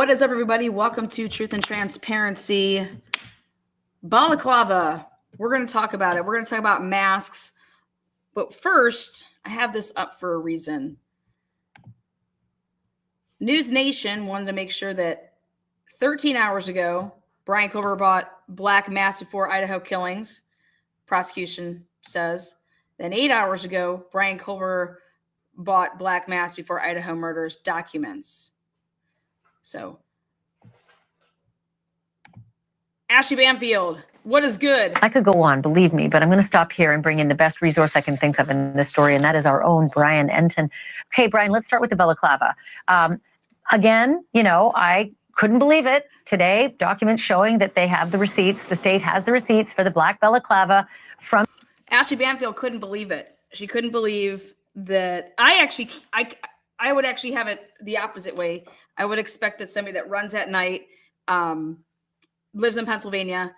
What is up, everybody? Welcome to Truth and Transparency. Balaclava. We're going to talk about it. We're going to talk about masks. But first, I have this up for a reason. News Nation wanted to make sure that 13 hours ago, Brian Culver bought black masks before Idaho killings, prosecution says. Then 8 hours ago, Brian Culver bought black masks before Idaho murders, documents. So, Ashley Banfield, what is good? I could go on, believe me, but I'm going to stop here and bring in the best resource I can think of in this story, and that is our own Brian Enton. Okay, Brian, let's start with the Balaclava. Again, I couldn't believe it. Today, documents showing that they have the receipts. The state has the receipts for the black Balaclava from... Ashley Banfield couldn't believe it. She couldn't believe that I would actually have it the opposite way. I would expect that somebody that runs at night, lives in Pennsylvania,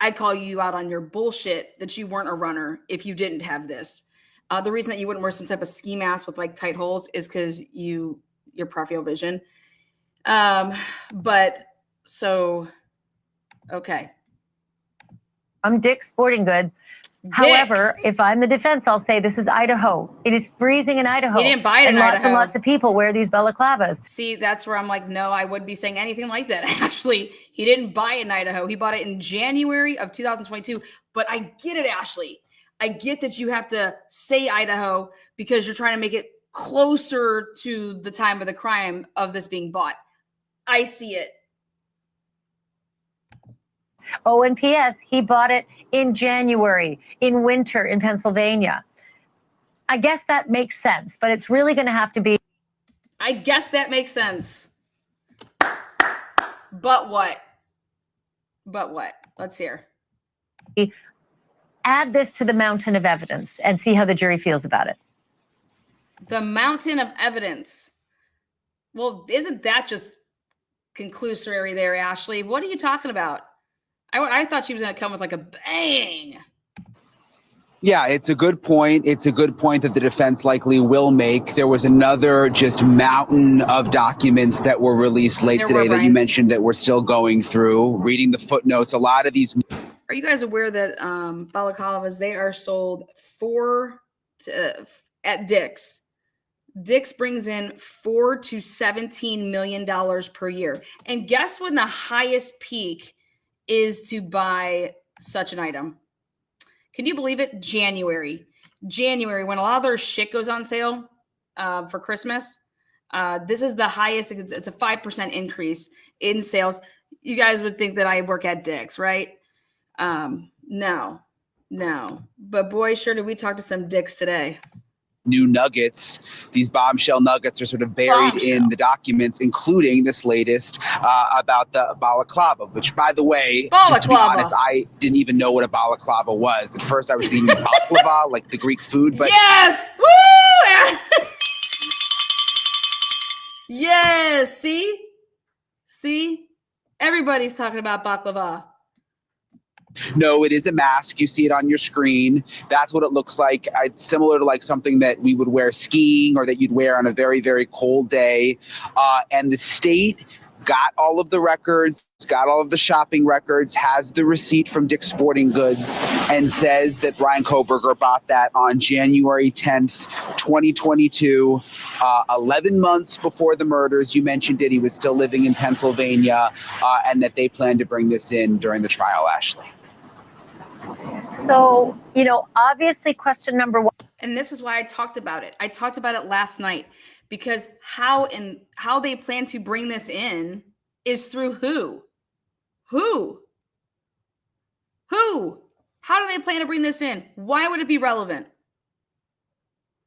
I'd call you out on your bullshit that you weren't a runner if you didn't have this. The reason that you wouldn't wear some type of ski mask with like tight holes is because your peripheral vision. Okay. I'm Dick's Sporting Goods. However, if I'm the defense, I'll say this is Idaho. It is freezing in Idaho. He didn't buy it in Idaho. And lots of people wear these balaclavas. See, that's where I'm like, no, I wouldn't be saying anything like that. Actually, he didn't buy it in Idaho. He bought it in January of 2022. But I get it, Ashley. I get that you have to say Idaho because you're trying to make it closer to the time of the crime of this being bought. I see it. Oh, and P.S., he bought it in January, in winter in Pennsylvania. I guess that makes sense, but it's really going to have to be... I guess that makes sense. But what? Let's hear. Add this to the mountain of evidence and see how the jury feels about it. The mountain of evidence. Well, isn't that just conclusory there, Ashley? What are you talking about? I thought she was going to come with like a bang. Yeah, it's a good point. It's a good point that the defense likely will make. There was another just mountain of documents that were released late today that you mentioned that we're still going through, reading the footnotes. A lot of these. Are you guys aware that balaclavas, they are sold at Dick's? Dick's brings in $4 to $17 million per year. And guess when the highest peak is to buy such an item? Can you believe it? January, when a lot of their shit goes on sale for Christmas. This is the highest. It's a 5% increase in sales. You guys would think that I work at Dick's, right? No. But boy, sure did we talk to some Dick's today. New nuggets, these bombshell nuggets are sort of buried in the documents, including this latest about the balaclava, which, by the way, just to be honest, I didn't even know what a balaclava was. At first, I was thinking baklava, like the Greek food, but yes, woo! Yes, see, everybody's talking about baklava. No, it is a mask. You see it on your screen. That's what it looks like. It's similar to like something that we would wear skiing or that you'd wear on a very, very cold day. And the state got all of the records, got all of the shopping records, has the receipt from Dick's Sporting Goods, and says that Brian Koberger bought that on January 10th, 2022, 11 months before the murders. You mentioned it. He was still living in Pennsylvania, and that they plan to bring this in during the trial, Ashley. So, obviously question number one. And this is why I talked about it. I talked about it last night because how they plan to bring this in is through who? How do they plan to bring this in? Why would it be relevant?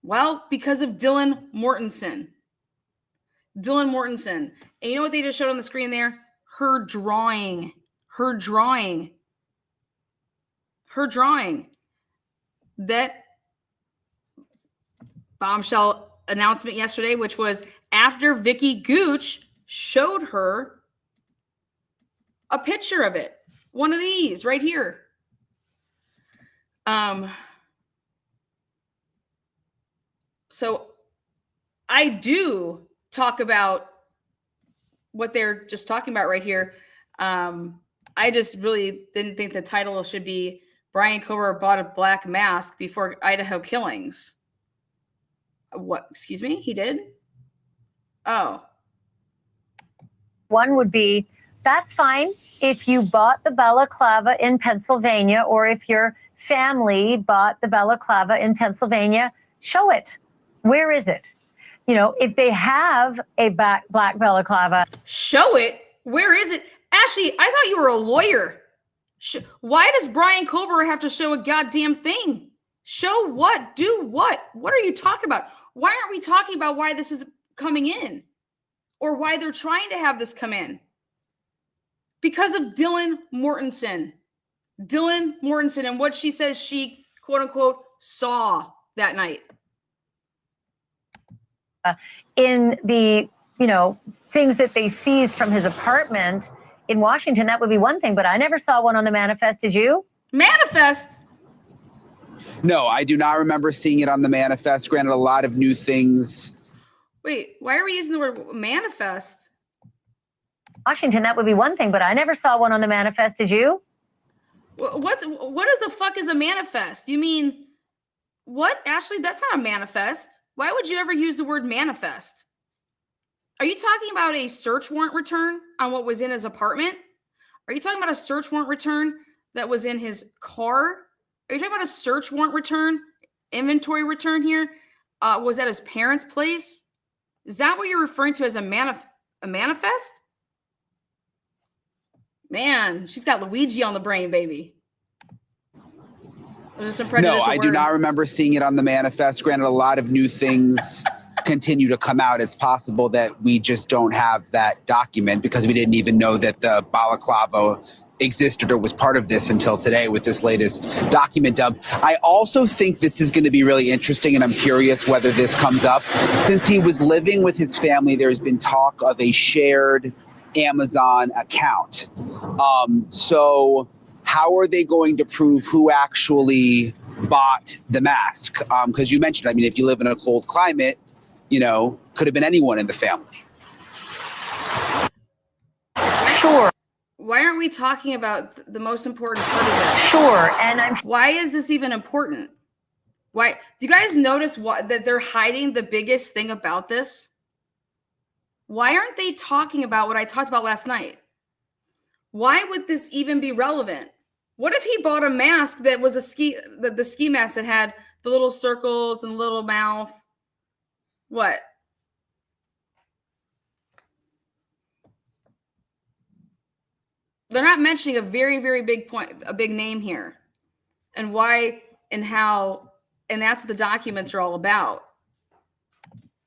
Well, because of Dylan Mortensen. And you know what they just showed on the screen there? Her drawing. That bombshell announcement yesterday, which was after Vicky Gooch showed her a picture of it. One of these right here. So I do talk about what they're just talking about right here. I just really didn't think the title should be Brian Kober bought a black mask before Idaho killings. What? Excuse me? He did? Oh. One would be, that's fine if you bought the balaclava in Pennsylvania, or if your family bought the balaclava in Pennsylvania, show it. Where is it? You know, if they have a black balaclava. Show it? Where is it? Ashley, I thought you were a lawyer. Why does Brian Kober have to show a goddamn thing? Show what? Do what? What are you talking about? Why aren't we talking about why this is coming in? Or why they're trying to have this come in? Because of Dylan Mortensen. Dylan Mortensen and what she says she, quote unquote, saw that night. In the, you know, things that they seized from his apartment in Washington, that would be one thing, but I never saw one on the manifest. Did you? Manifest? No, I do not remember seeing it on the manifest. Granted, a lot of new things. Wait, why are we using the word manifest? Washington, that would be one thing, but I never saw one on the manifest. Did you? What the fuck is a manifest? You mean what? Ashley, that's not a manifest. Why would you ever use the word manifest? Are you talking about a search warrant return on what was in his apartment? Are you talking about a search warrant return that was in his car? Are you talking about a search warrant return, inventory return here? Was at his parents' place? Is that what you're referring to as a manifest? Man, she's got Luigi on the brain, baby. Was there some prejudicial No, I do not remember seeing it on the manifest. Granted, a lot of new things continue to come out. It's possible that we just don't have that document because we didn't even know that the balaclava existed or was part of this until today with this latest document dump. I also think this is going to be really interesting, and I'm curious whether this comes up. Since he was living with his family, there's been talk of a shared Amazon account. So how are they going to prove who actually bought the mask? Because you mentioned, I mean, if you live in a cold climate, you know, could have been anyone in the family. Sure. Why aren't we talking about the most important part of this? Sure. And why is this even important? Why do you guys notice that they're hiding the biggest thing about this? Why aren't they talking about what I talked about last night? Why would this even be relevant? What if he bought a mask that was the ski mask that had the little circles and little mouth? What? They're not mentioning a very, very big point, a big name here, and why and how, and that's what the documents are all about.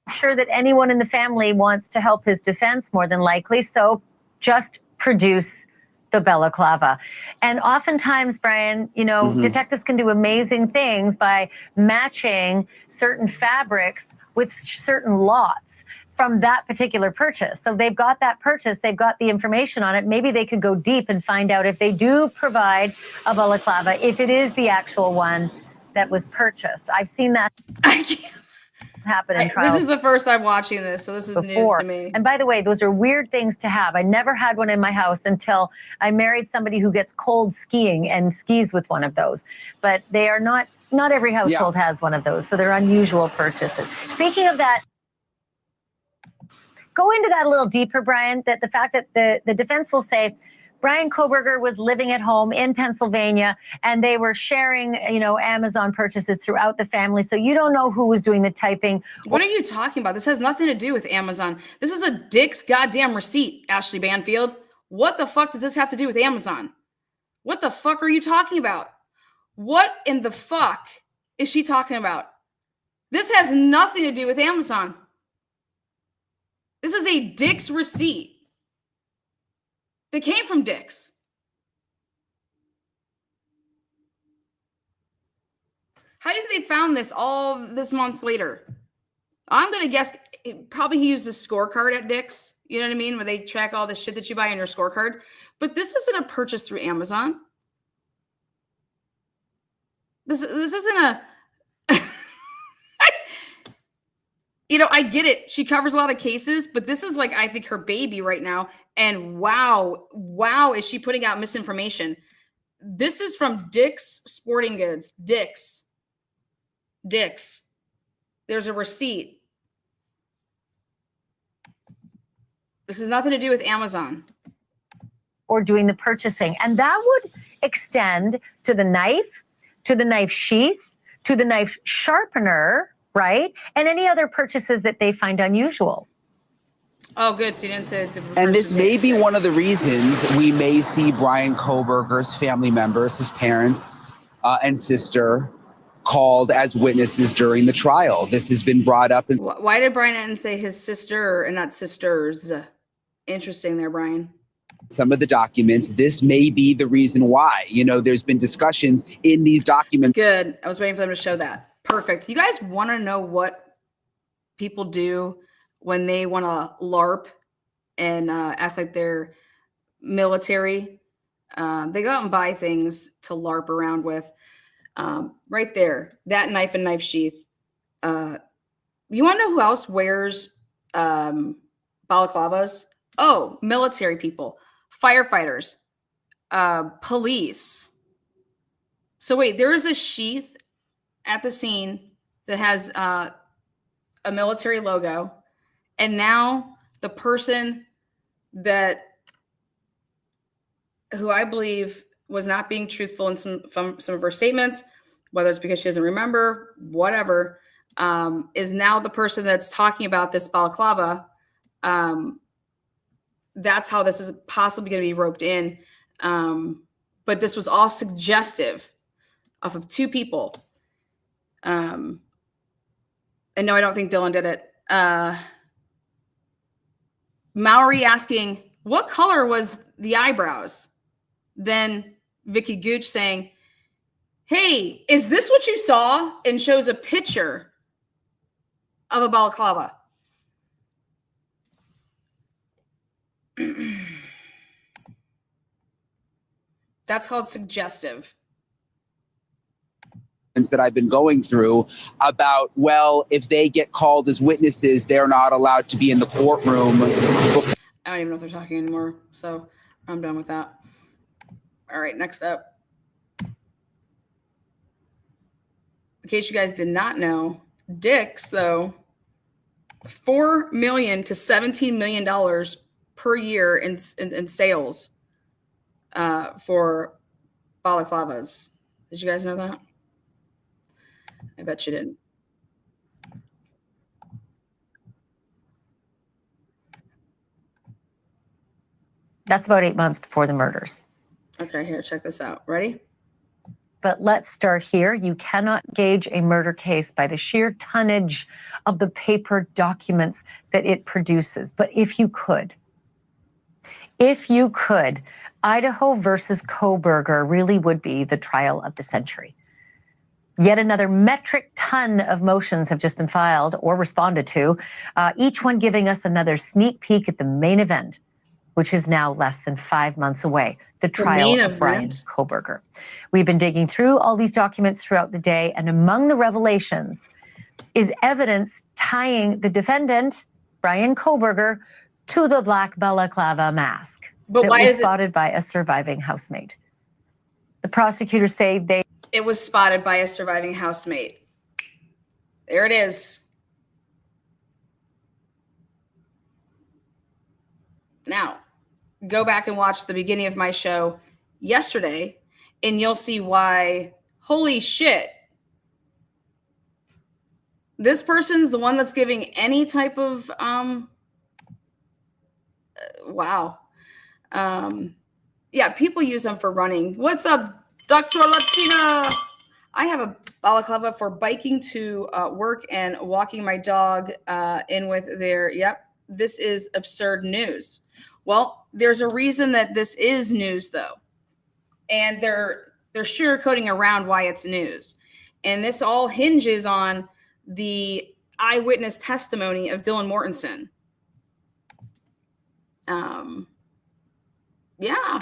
I'm sure that anyone in the family wants to help his defense, more than likely, so just produce the balaclava. And oftentimes, Brian, you know, detectives can do amazing things by matching certain fabrics with certain lots from that particular purchase. So they've got that purchase, they've got the information on it. Maybe they could go deep and find out if they do provide a balaclava, if it is the actual one that was purchased. I've seen that happen in trials. This is the first time watching this, so this is news to me. And by the way, those are weird things to have. I never had one in my house until I married somebody who gets cold skiing and skis with one of those. But they are not every household has one of those, so they're unusual purchases. Speaking of that, go into that a little deeper, Brian, that the fact that the defense will say Brian Koberger was living at home in Pennsylvania and they were sharing, you know, Amazon purchases throughout the family. So you don't know who was doing the typing. What are you talking about? This has nothing to do with Amazon. This is a Dick's goddamn receipt, Ashley Banfield. What the fuck does this have to do with Amazon? What the fuck are you talking about? What in the fuck is she talking about? This has nothing to do with Amazon. This is a Dick's receipt that came from Dick's. How do you think they found this all this months later? I'm going to guess probably he used a scorecard at Dick's. You know what I mean? Where they track all the shit that you buy on your scorecard. But this isn't a purchase through Amazon. This isn't a... You know, I get it. She covers a lot of cases, but this is like, I think, her baby right now. And wow, is she putting out misinformation? This is from Dick's Sporting Goods. Dick's. There's a receipt. This has nothing to do with Amazon. Or doing the purchasing. And that would extend to the knife sheath, to the knife sharpener, right? And any other purchases that they find unusual. Oh, good. So you didn't say the And this may be one of the reasons we may see Bryan Kohberger's family members, his parents and sister, called as witnesses during the trial. This has been brought up. Why did Brian Enton say his sister and not sisters? Interesting there, Brian. Some of the documents, this may be the reason why. You know, there's been discussions in these documents. Good. I was waiting for them to show that. Perfect. You guys want to know what people do when they want to LARP and act like they're military? They go out and buy things to LARP around with. Right there, that knife and knife sheath. You want to know who else wears balaclavas? Oh, military people, firefighters, police. So wait, there is a sheath at the scene that has a military logo. And now the person who I believe was not being truthful in some of her statements, whether it's because she doesn't remember, whatever, is now the person that's talking about this balaclava. That's how this is possibly going to be roped in. But this was all suggestive off of two people. And no, I don't think Dylan did it. Maury asking, what color was the eyebrows? Then Vicky Gooch saying, hey, is this what you saw? And shows a picture of a balaclava. That's called suggestive. That I've been going through about, well, if they get called as witnesses, they're not allowed to be in the courtroom. I don't even know if they're talking anymore, so I'm done with that. All right, next up. In case you guys did not know, Dick's, though, $4 million to $17 million per year in sales for balaclavas. Did you guys know that? I bet you didn't. That's about 8 months before the murders. Okay, here, check this out. Ready? But let's start here. You cannot gauge a murder case by the sheer tonnage of the paper documents that it produces. But if you could, Idaho versus Kohberger really would be the trial of the century. Yet another metric ton of motions have just been filed or responded to, each one giving us another sneak peek at the main event, which is now less than 5 months away, the trial of Bryan Kohberger. We've been digging through all these documents throughout the day, and among the revelations is evidence tying the defendant, Bryan Kohberger, to the black balaclava mask that was spotted by a surviving housemate. The prosecutors say it was spotted by a surviving housemate. There it is. Now, go back and watch the beginning of my show yesterday, and you'll see why, holy shit, this person's the one that's giving any type of, wow. Yeah, people use them for running. What's up, Dr. Latina? I have a balaclava for biking to work and walking my dog in with their, yep, this is absurd news. Well, there's a reason that this is news, though. And they're sugarcoating around why it's news. And this all hinges on the eyewitness testimony of Dylan Mortensen. Yeah.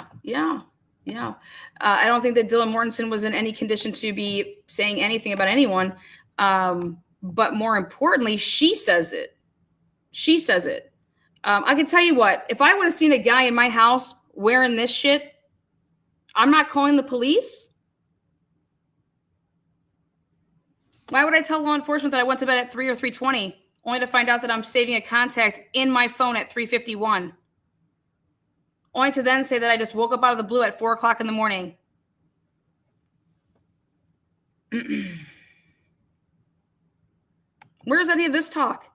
I don't think that Dylan Mortensen was in any condition to be saying anything about anyone. But more importantly, she says it. She says it. I can tell you what, if I would have seen a guy in my house wearing this shit, I'm not calling the police. Why would I tell law enforcement that I went to bed at 3 or 3:20, only to find out that I'm saving a contact in my phone at 3:51? Only to then say that I just woke up out of the blue at 4 o'clock in the morning. Where's any of this talk?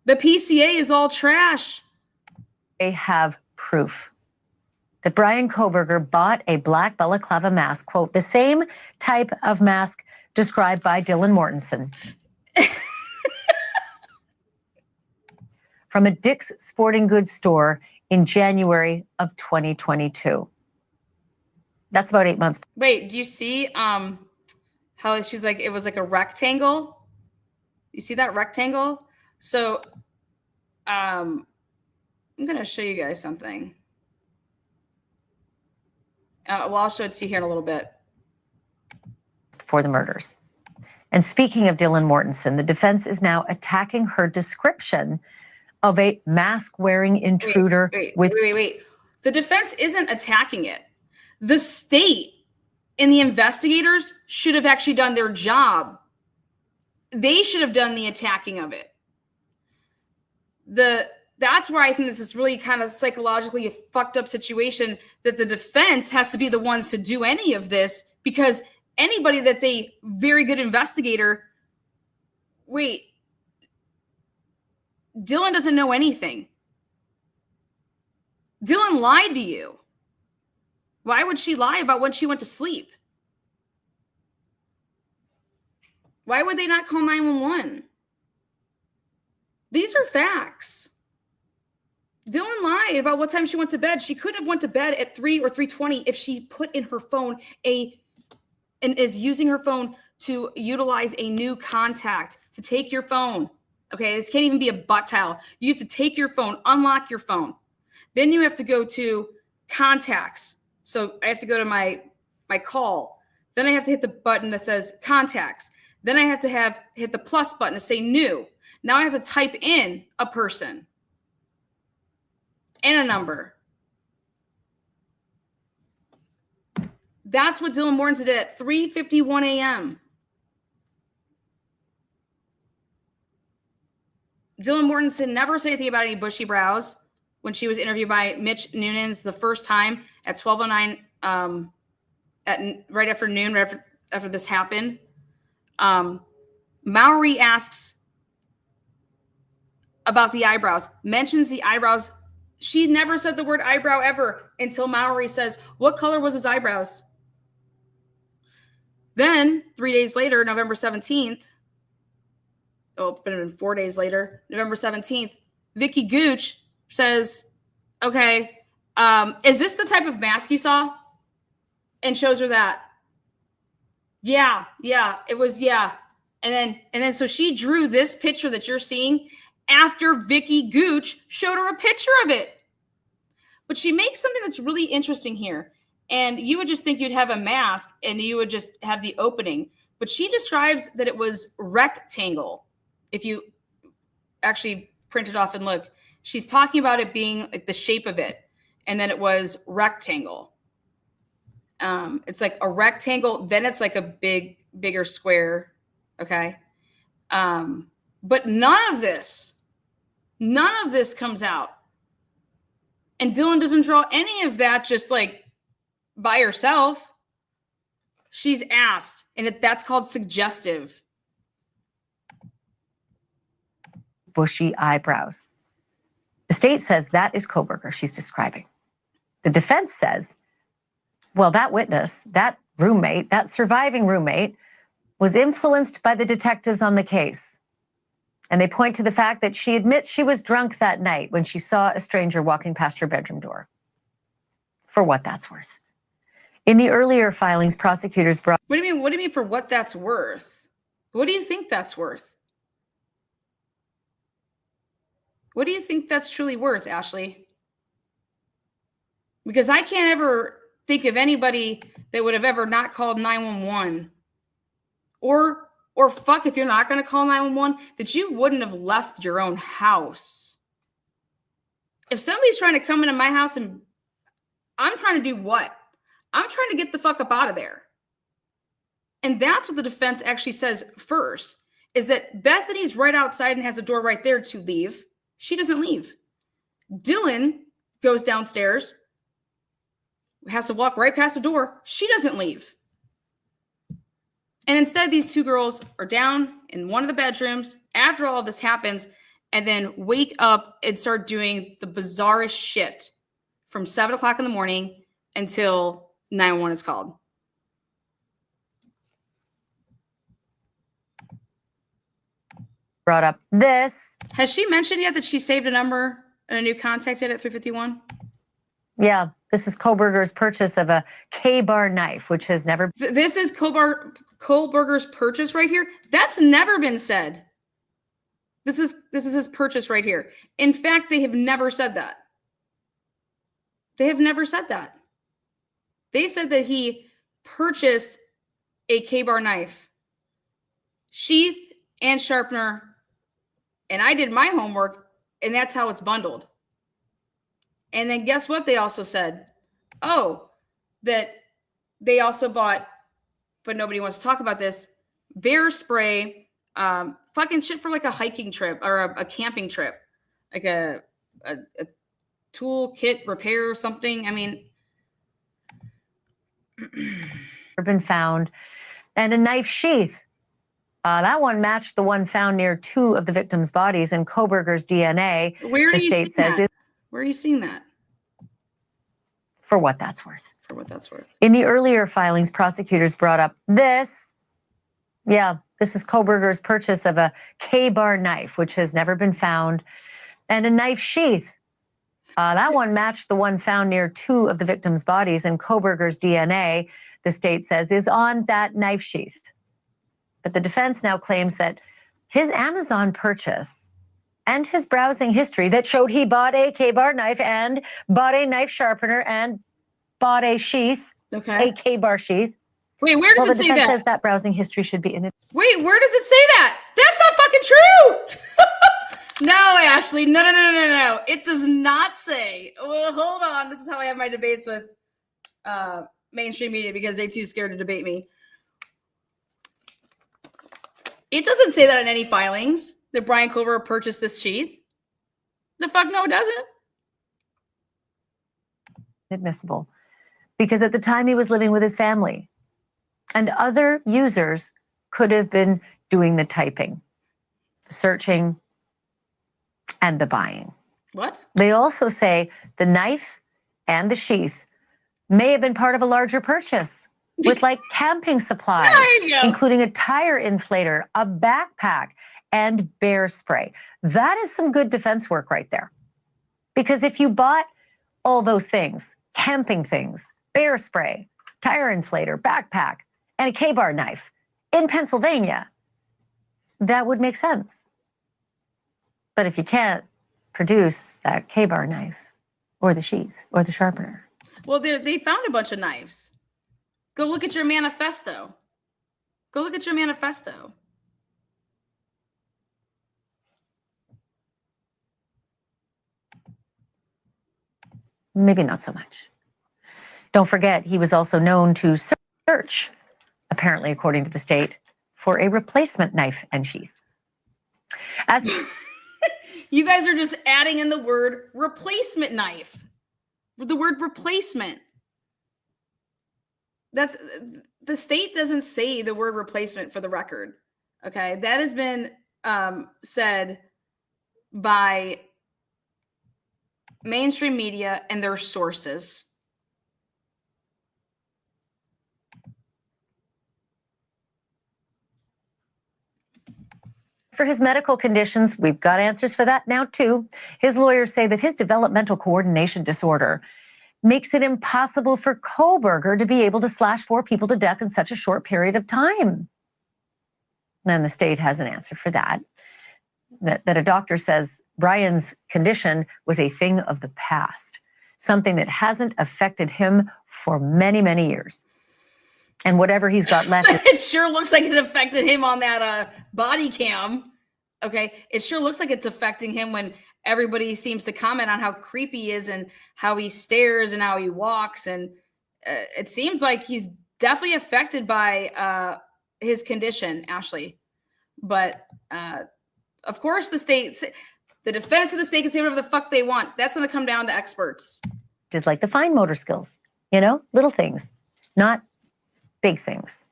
The PCA is all trash. They have proof that Brian Kohberger bought a black balaclava mask, quote, the same type of mask described by Dylan Mortensen, from a Dick's Sporting Goods store in January of 2022. That's about 8 months. Wait, do you see how she's like, it was like a rectangle? You see that rectangle? So I'm going to show you guys something. Well, I'll show it to you here in a little bit. For the murders. And speaking of Dylan Mortensen, the defense is now attacking her description of a mask-wearing intruder. Wait. The defense isn't attacking it. The state and the investigators should have actually done their job. They should have done the attacking of it. That's where I think this is really kind of psychologically a fucked up situation, that the defense has to be the ones to do any of this, because anybody that's a very good investigator, wait, Dylan doesn't know anything. Dylan lied to you. Why would she lie about when she went to sleep? Why would they not call 911? These are facts. Dylan lied about what time she went to bed. She could have went to bed at 3 or 3:20 if she put in her phone and is using her phone to utilize a new contact, to take your phone. Okay, this can't even be a butt dial. You have to take your phone, unlock your phone. Then you have to go to contacts. So I have to go to my call. Then I have to hit the button that says contacts. Then I have to hit the plus button to say new. Now I have to type in a person and a number. That's what Dylan Mortensen did at 3:51 a.m. Dylan Mortensen never said anything about any bushy brows when she was interviewed by Mitch Noonans the first time at 12:09 right after noon, right after this happened. Mowry asks about the eyebrows, mentions the eyebrows. She never said the word eyebrow ever until Mowry says, what color was his eyebrows? Then 3 days later, November 17th, it's been 4 days later, November 17th, Vicky Gooch says, okay, is this the type of mask you saw? And shows her that. Yeah, it was, yeah. And then so she drew this picture that you're seeing after Vicky Gooch showed her a picture of it. But she makes something that's really interesting here. And you would just think you'd have a mask and you would just have the opening. But she describes that it was rectangle. If you actually print it off and look, she's talking about it being like the shape of it. And then it was rectangle. It's like a rectangle. Then it's like a bigger square. Okay. But none of this comes out. And Dylan doesn't draw any of that just like by herself. She's asked, and that's called suggestive. Bushy eyebrows. The state says that is Kohberger she's describing. The defense says, well, that witness, that roommate, that surviving roommate was influenced by the detectives on the case. And they point to the fact that she admits she was drunk that night when she saw a stranger walking past her bedroom door. For what that's worth. In the earlier filings, prosecutors brought... What do you mean? What do you mean for what that's worth? What do you think that's worth? What do you think that's truly worth, Ashley? Because I can't ever think of anybody that would have ever not called 911 or Or fuck, if you're not going to call 911, that you wouldn't have left your own house. If somebody's trying to come into my house and I'm trying to do what? I'm trying to get the fuck up out of there. And that's what the defense actually says first, is that Bethany's right outside and has a door right there to leave. She doesn't leave. Dylan goes downstairs, has to walk right past the door. She doesn't leave. And instead, these two girls are down in one of the bedrooms after all of this happens, and then wake up and start doing the bizarrest shit from 7 o'clock in the morning until 911 is called. Brought up this. Has she mentioned yet that she saved a number and a new contact hit at 351? Yeah, this is Kohlberger's purchase of a K-bar knife, which has never... This is Kohlberger's purchase right here. That's never been said. This is his purchase right here. In fact, they have never said that. They have never said that. They said that he purchased a K-bar knife, sheath and sharpener, and I did my homework, and that's how it's bundled. And then guess what they also said? Oh, that they also bought, but nobody wants to talk about this, bear spray, fucking shit for like a hiking trip or a camping trip, like a tool kit repair or something. I mean, been found, and a knife sheath. That one matched the one found near two of the victims' bodies in Kohlberger's DNA. Where are the you state seeing says that? Where are you seeing that? For what that's worth. For what that's worth. In the earlier filings, prosecutors brought up this. Yeah, this is Kohlberger's purchase of a K-bar knife, which has never been found, and a knife sheath. That one matched the one found near two of the victims' bodies, and Kohlberger's DNA, the state says, is on that knife sheath. But the defense now claims that his Amazon purchase and his browsing history that showed he bought a K-bar knife and bought a knife sharpener and bought a sheath, Okay. a K-bar sheath. Wait, where does Well, it the say defense that? says that browsing history should be in it. Wait, where does it say that? That's not fucking true. No, Ashley. No. It does not say. Well, hold on. This is how I have my debates with mainstream media because they too scared to debate me. It doesn't say that in any filings that Brian Kohlberger purchased this sheath. The fuck no, it doesn't. Admissible. Because at the time he was living with his family, and other users could have been doing the typing, searching, and the buying. What? They also say the knife and the sheath may have been part of a larger purchase with like camping supplies, There you go. including a tire inflator, a backpack, and bear spray. That is some good defense work right there. Because if you bought all those things, camping things, bear spray, tire inflator, backpack, and a K-bar knife in Pennsylvania, that would make sense. But if you can't produce that K-bar knife or the sheath or the sharpener. Well, they found a bunch of knives. Go look at your manifesto. Go look at your manifesto. Maybe not so much. Don't forget, he was also known to search, apparently according to the state, for a replacement knife and sheath. As You guys are just adding in the word replacement knife. The word replacement. That's the state doesn't say the word replacement for the record. Okay, that has been said by mainstream media and their sources. For his medical conditions, we've got answers for that now too. His lawyers say that his developmental coordination disorder makes it impossible for Kohlberger to be able to slash 4 people to death in such a short period of time. And the state has an answer for that. That a doctor says Brian's condition was a thing of the past, something that hasn't affected him for many, many years. And whatever he's got left. It sure looks like it affected him on that body cam. Okay. It sure looks like it's affecting him when everybody seems to comment on how creepy he is and how he stares and how he walks. And it seems like he's definitely affected by his condition, Ashley. But of course, the defense of the state can say whatever the fuck they want. That's going to come down to experts. Is like the fine motor skills, little things, not big things.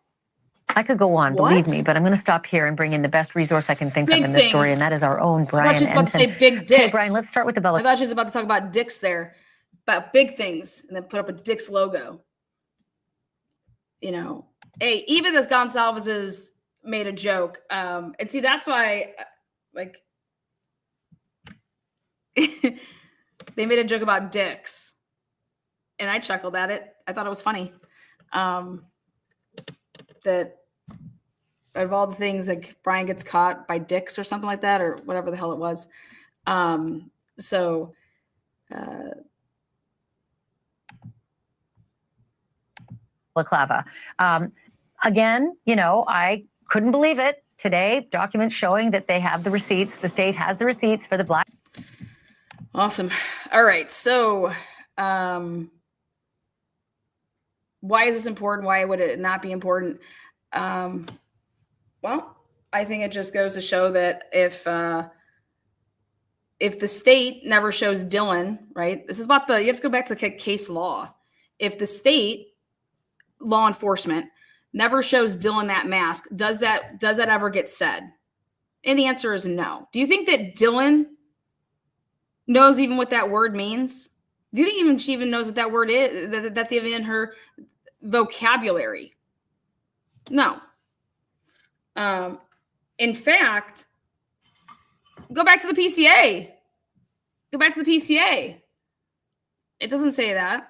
I could go on, believe me, but I'm going to stop here and bring in the best resource I can think of in this story, and that is our own Brian. I thought she was about to say big dicks. Okay, Brian, let's start with the I thought she was about to talk about dicks there, about big things, and then put up a dicks logo. Hey, even those Gonsalveses made a joke, and see, that's why, like, they made a joke about dicks, and I chuckled at it. I thought it was funny. That out of all the things, like Brian gets caught by dicks or something like that, or whatever the hell it was. Balaclava. Again, I couldn't believe it. Today, documents showing that they have the receipts. The state has the receipts for the black. Awesome. All right. So why is this important? Why would it not be important? Well, I think it just goes to show that if the state never shows Dylan, right? This is about you have to go back to the case law. If the state law enforcement never shows Dylan that mask, does that ever get said? And the answer is no. Do you think that Dylan knows even what that word means? Do you think she even knows what that word is? That's even in her vocabulary? No. In fact, go back to the PCA. Go back to the PCA. It doesn't say that.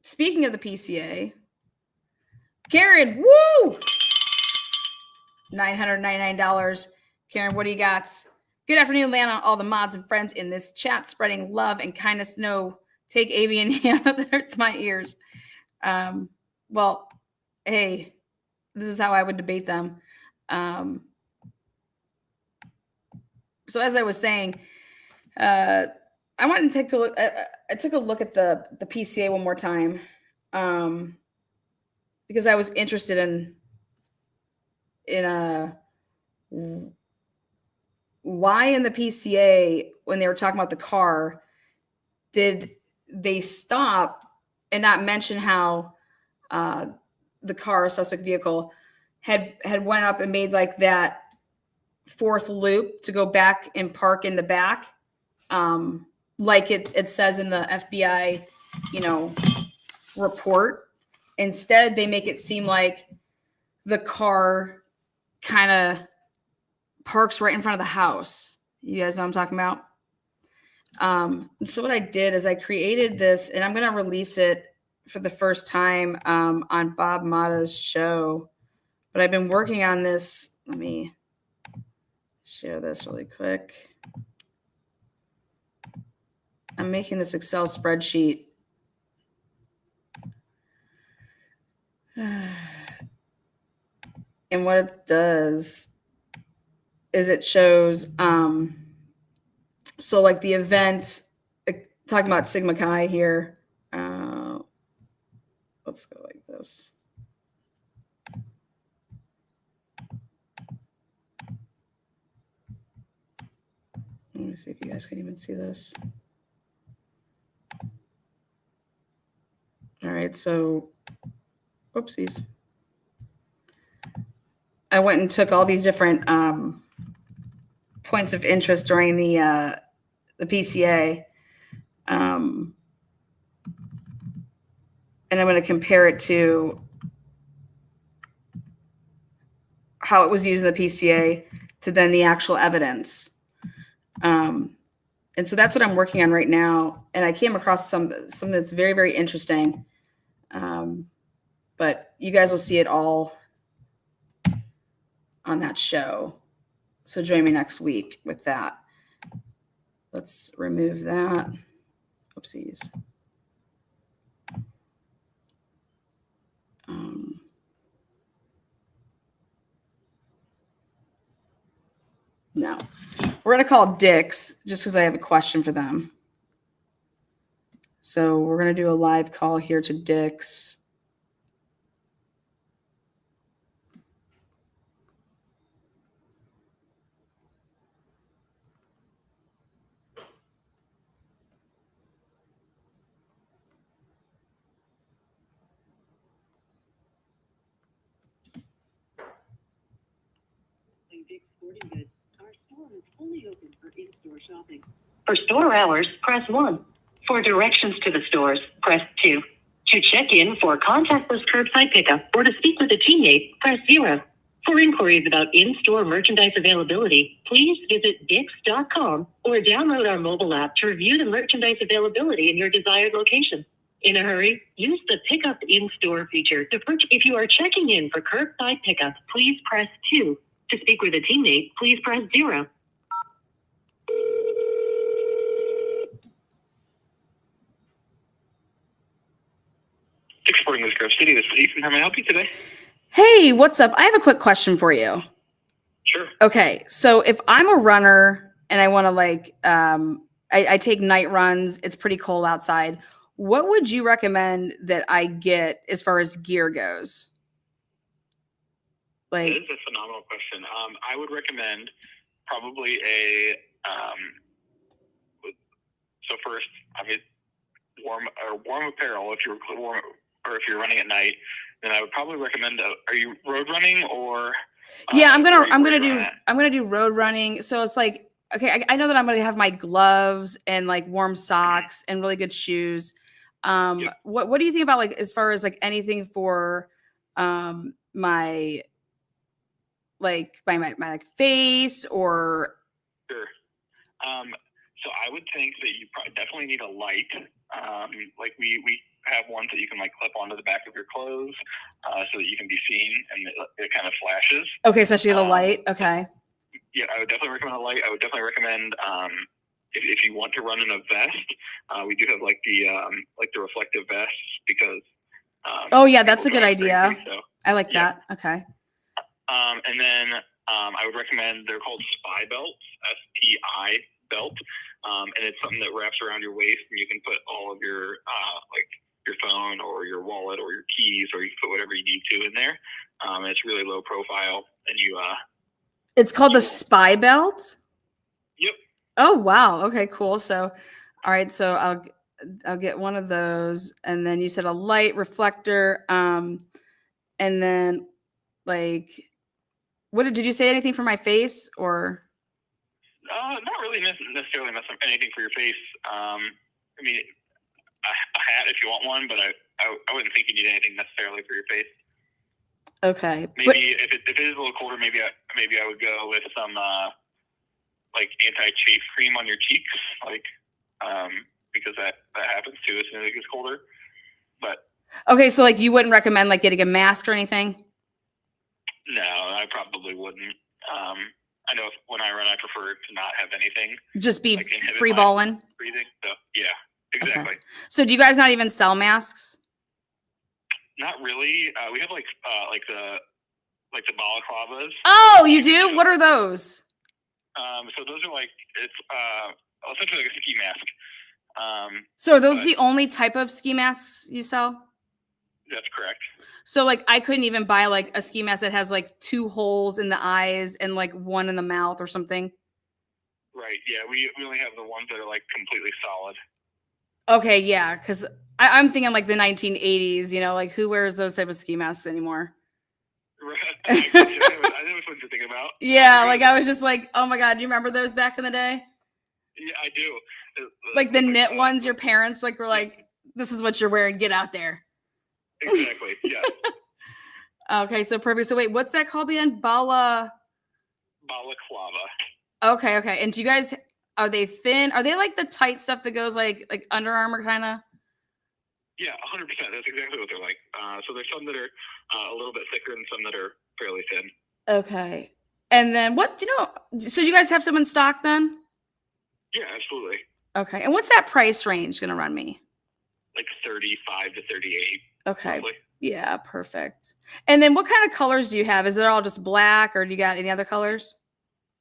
Speaking of the PCA, Karen, woo! $999. Karen, what do you got? Good afternoon, Lana. All the mods and friends in this chat, spreading love and kindness. No, take avian ham. That hurts my ears. Well, hey, this is how I would debate them. So as I was saying, I wanted to take a look. I took a look at the PCA one more time because I was interested in why in the PCA, when they were talking about the car, did they stop and not mention how the car, suspect vehicle, had went up and made like that fourth loop to go back and park in the back, like it says in the FBI, report. Instead, they make it seem like the car kind of parks right in front of the house. You guys know what I'm talking about? So what I did is I created this, and I'm going to release it for the first time on Bob Mata's show. But I've been working on this. Let me share this really quick. I'm making this Excel spreadsheet. And what it does is it shows, so like the event, talking about Sigma Chi here. Let's go like this. Let me see if you guys can even see this. All right, so, whoopsies. I went and took all these different points of interest during the PCA, and I'm going to compare it to how it was used in the PCA to then the actual evidence. And so that's what I'm working on right now. And I came across something that's very, very interesting. But you guys will see it all on that show. So join me next week with that. Let's remove that. Oopsies. No. We're going to call Dick's just because I have a question for them. So we're going to do a live call here to Dick's. Our store is fully open for in-store shopping. For store hours, press 1. For directions to the stores, press 2. To check in for contactless curbside pickup or to speak with a teammate, press 0. For inquiries about in-store merchandise availability, please visit Dix.com or download our mobile app to review the merchandise availability in your desired location. In a hurry, use the Pickup in-Store feature to purchase. If you are checking in for curbside pickup, please press 2. To speak with a teammate, please press 0. Exporting this Grove City. This is Ethan. How may I help you today? Hey, what's up? I have a quick question for you. Sure. Okay, so if I'm a runner and I want to I take night runs, it's pretty cold outside. What would you recommend that I get as far as gear goes? That is a phenomenal question. I would recommend probably so first, I mean, warm apparel if you're warm, or if you're running at night. Then I would probably recommend. Are you road running or? Yeah, I'm gonna do road running. So it's like, okay, I know that I'm gonna have my gloves and like warm socks and really good shoes. Yep. What do you think about like as far as like anything for my like face or? Sure. So I would think that you definitely need a light. Like we have ones that you can like clip onto the back of your clothes, so that you can be seen and it kind of flashes. Okay, so I should get a light. Okay. Yeah, I would definitely recommend a light. I would definitely recommend if you want to run in a vest, we do have like the reflective vests because. Oh yeah, that's a good idea. Crazy, so, I like that. Okay. And then I would recommend, they're called SPI belts, SPI belt, and it's something that wraps around your waist, and you can put all of your like your phone or your wallet or your keys, or you can put whatever you need to in there. And it's really low profile, and you. It's called the SPI belt. Yep. Oh wow. Okay. Cool. So, all right. So I'll get one of those, and then you said a light reflector, and then like, did you say anything for my face or? Not really necessarily anything for your face. I mean, a hat if you want one, but I wouldn't think you need anything necessarily for your face. Okay. Maybe if it is a little colder, maybe I would go with some like anti-chafe cream on your cheeks, like because that happens too as soon as it gets colder. But okay, so like you wouldn't recommend like getting a mask or anything? No, I probably wouldn't. I know when I run, I prefer to not have anything. Just be like free balling. Breathing. So yeah, exactly. Okay. So do you guys not even sell masks? Not really. We have like the balaclavas. Oh, you do? What are those? So those are like, it's essentially like a ski mask. So are those the only type of ski masks you sell? That's correct. So like I couldn't even buy like a ski mask that has like 2 holes in the eyes and like 1 in the mouth or something. Right. Yeah. We only have the ones that are like completely solid. Okay. Yeah. Cause I'm thinking like the 1980s, like who wears those type of ski masks anymore? Right. I know what you're thinking about. Yeah. Like I was just like, oh my God. Do you remember those back in the day? Yeah, I do. Like the knit ones, your parents like were like, this is what you're wearing. Get out there. Exactly. Yeah. Okay, so perfect. So wait, what's that called again? Balaclava. Okay. And do you guys, are they thin? Are they like the tight stuff that goes like Under Armour kind of? Yeah, 100%. That's exactly what they're like. So there's some that are a little bit thicker and some that are fairly thin. Okay. And then so you guys have some in stock then? Yeah, absolutely. Okay. And what's that price range going to run me? Like 35 to 38. Okay. Roughly. Yeah, perfect. And then what kind of colors do you have? Is it all just black or do you got any other colors?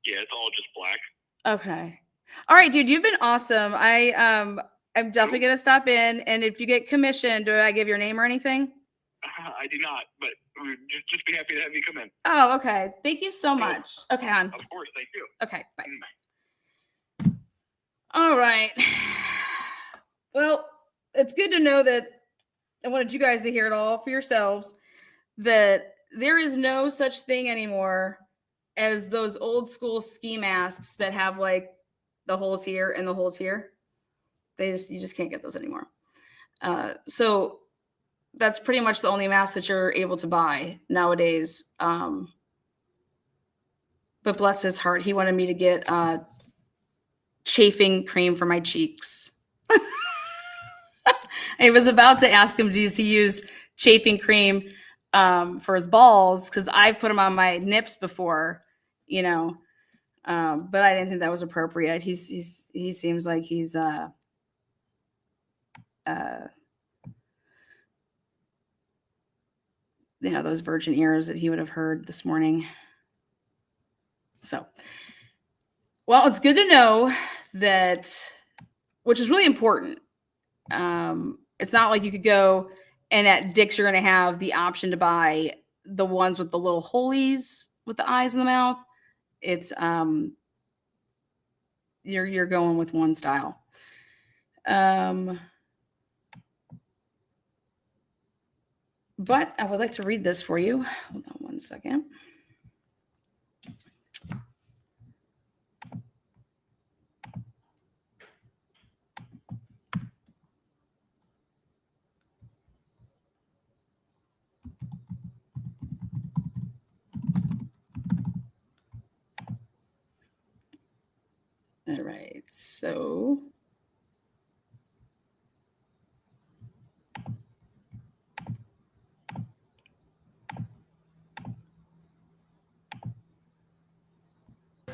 Yeah, it's all just black. Okay. All right, dude, you've been awesome. I'm definitely gonna stop in, and if you get commissioned, do I give your name or anything? I do not, but just be happy to have you come in. Oh, okay. Thank you so much. Okay, hon. Of course, thank you. Okay, bye. All right. Well, it's good to know that I wanted you guys to hear it all for yourselves, that there is no such thing anymore as those old school ski masks that have like the holes here and the holes here. You just can't get those anymore. So that's pretty much the only mask that you're able to buy nowadays. But bless his heart, he wanted me to get chafing cream for my cheeks. I was about to ask him, does he use chafing cream for his balls? Because I've put them on my nips before, you know, but I didn't think that was appropriate. He seems like he's those virgin ears that he would have heard this morning. So, well, it's good to know that, which is really important. It's not like you could go and at Dick's you're going to have the option to buy the ones with the little holies with the eyes in the mouth. It's you're going with one style. But I would like to read this for you. Hold on one second. All right, so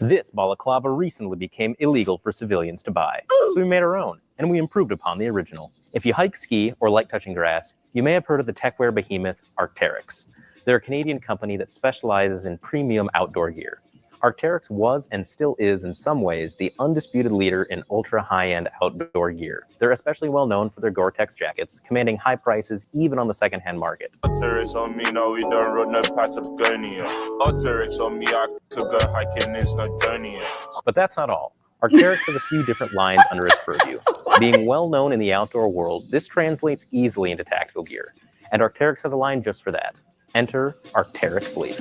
This balaclava recently became illegal for civilians to buy, so we made our own, and we improved upon the original. If you hike, ski, or like touching grass, you may have heard of the techwear behemoth Arc'teryx. They're a Canadian company that specializes in premium outdoor gear. Arc'teryx was and still is in some ways the undisputed leader in ultra high-end outdoor gear. They're especially well known for their Gore-Tex jackets, commanding high prices even on the second-hand market. Arc'teryx on me, no, we don't run no Patagonia. Arc'teryx on me, I could go hiking in Snowdonia. But that's not all. Arc'teryx has a few different lines under its purview. Being well known in the outdoor world, this translates easily into tactical gear. And Arc'teryx has a line just for that. Enter Arc'teryx Leaf.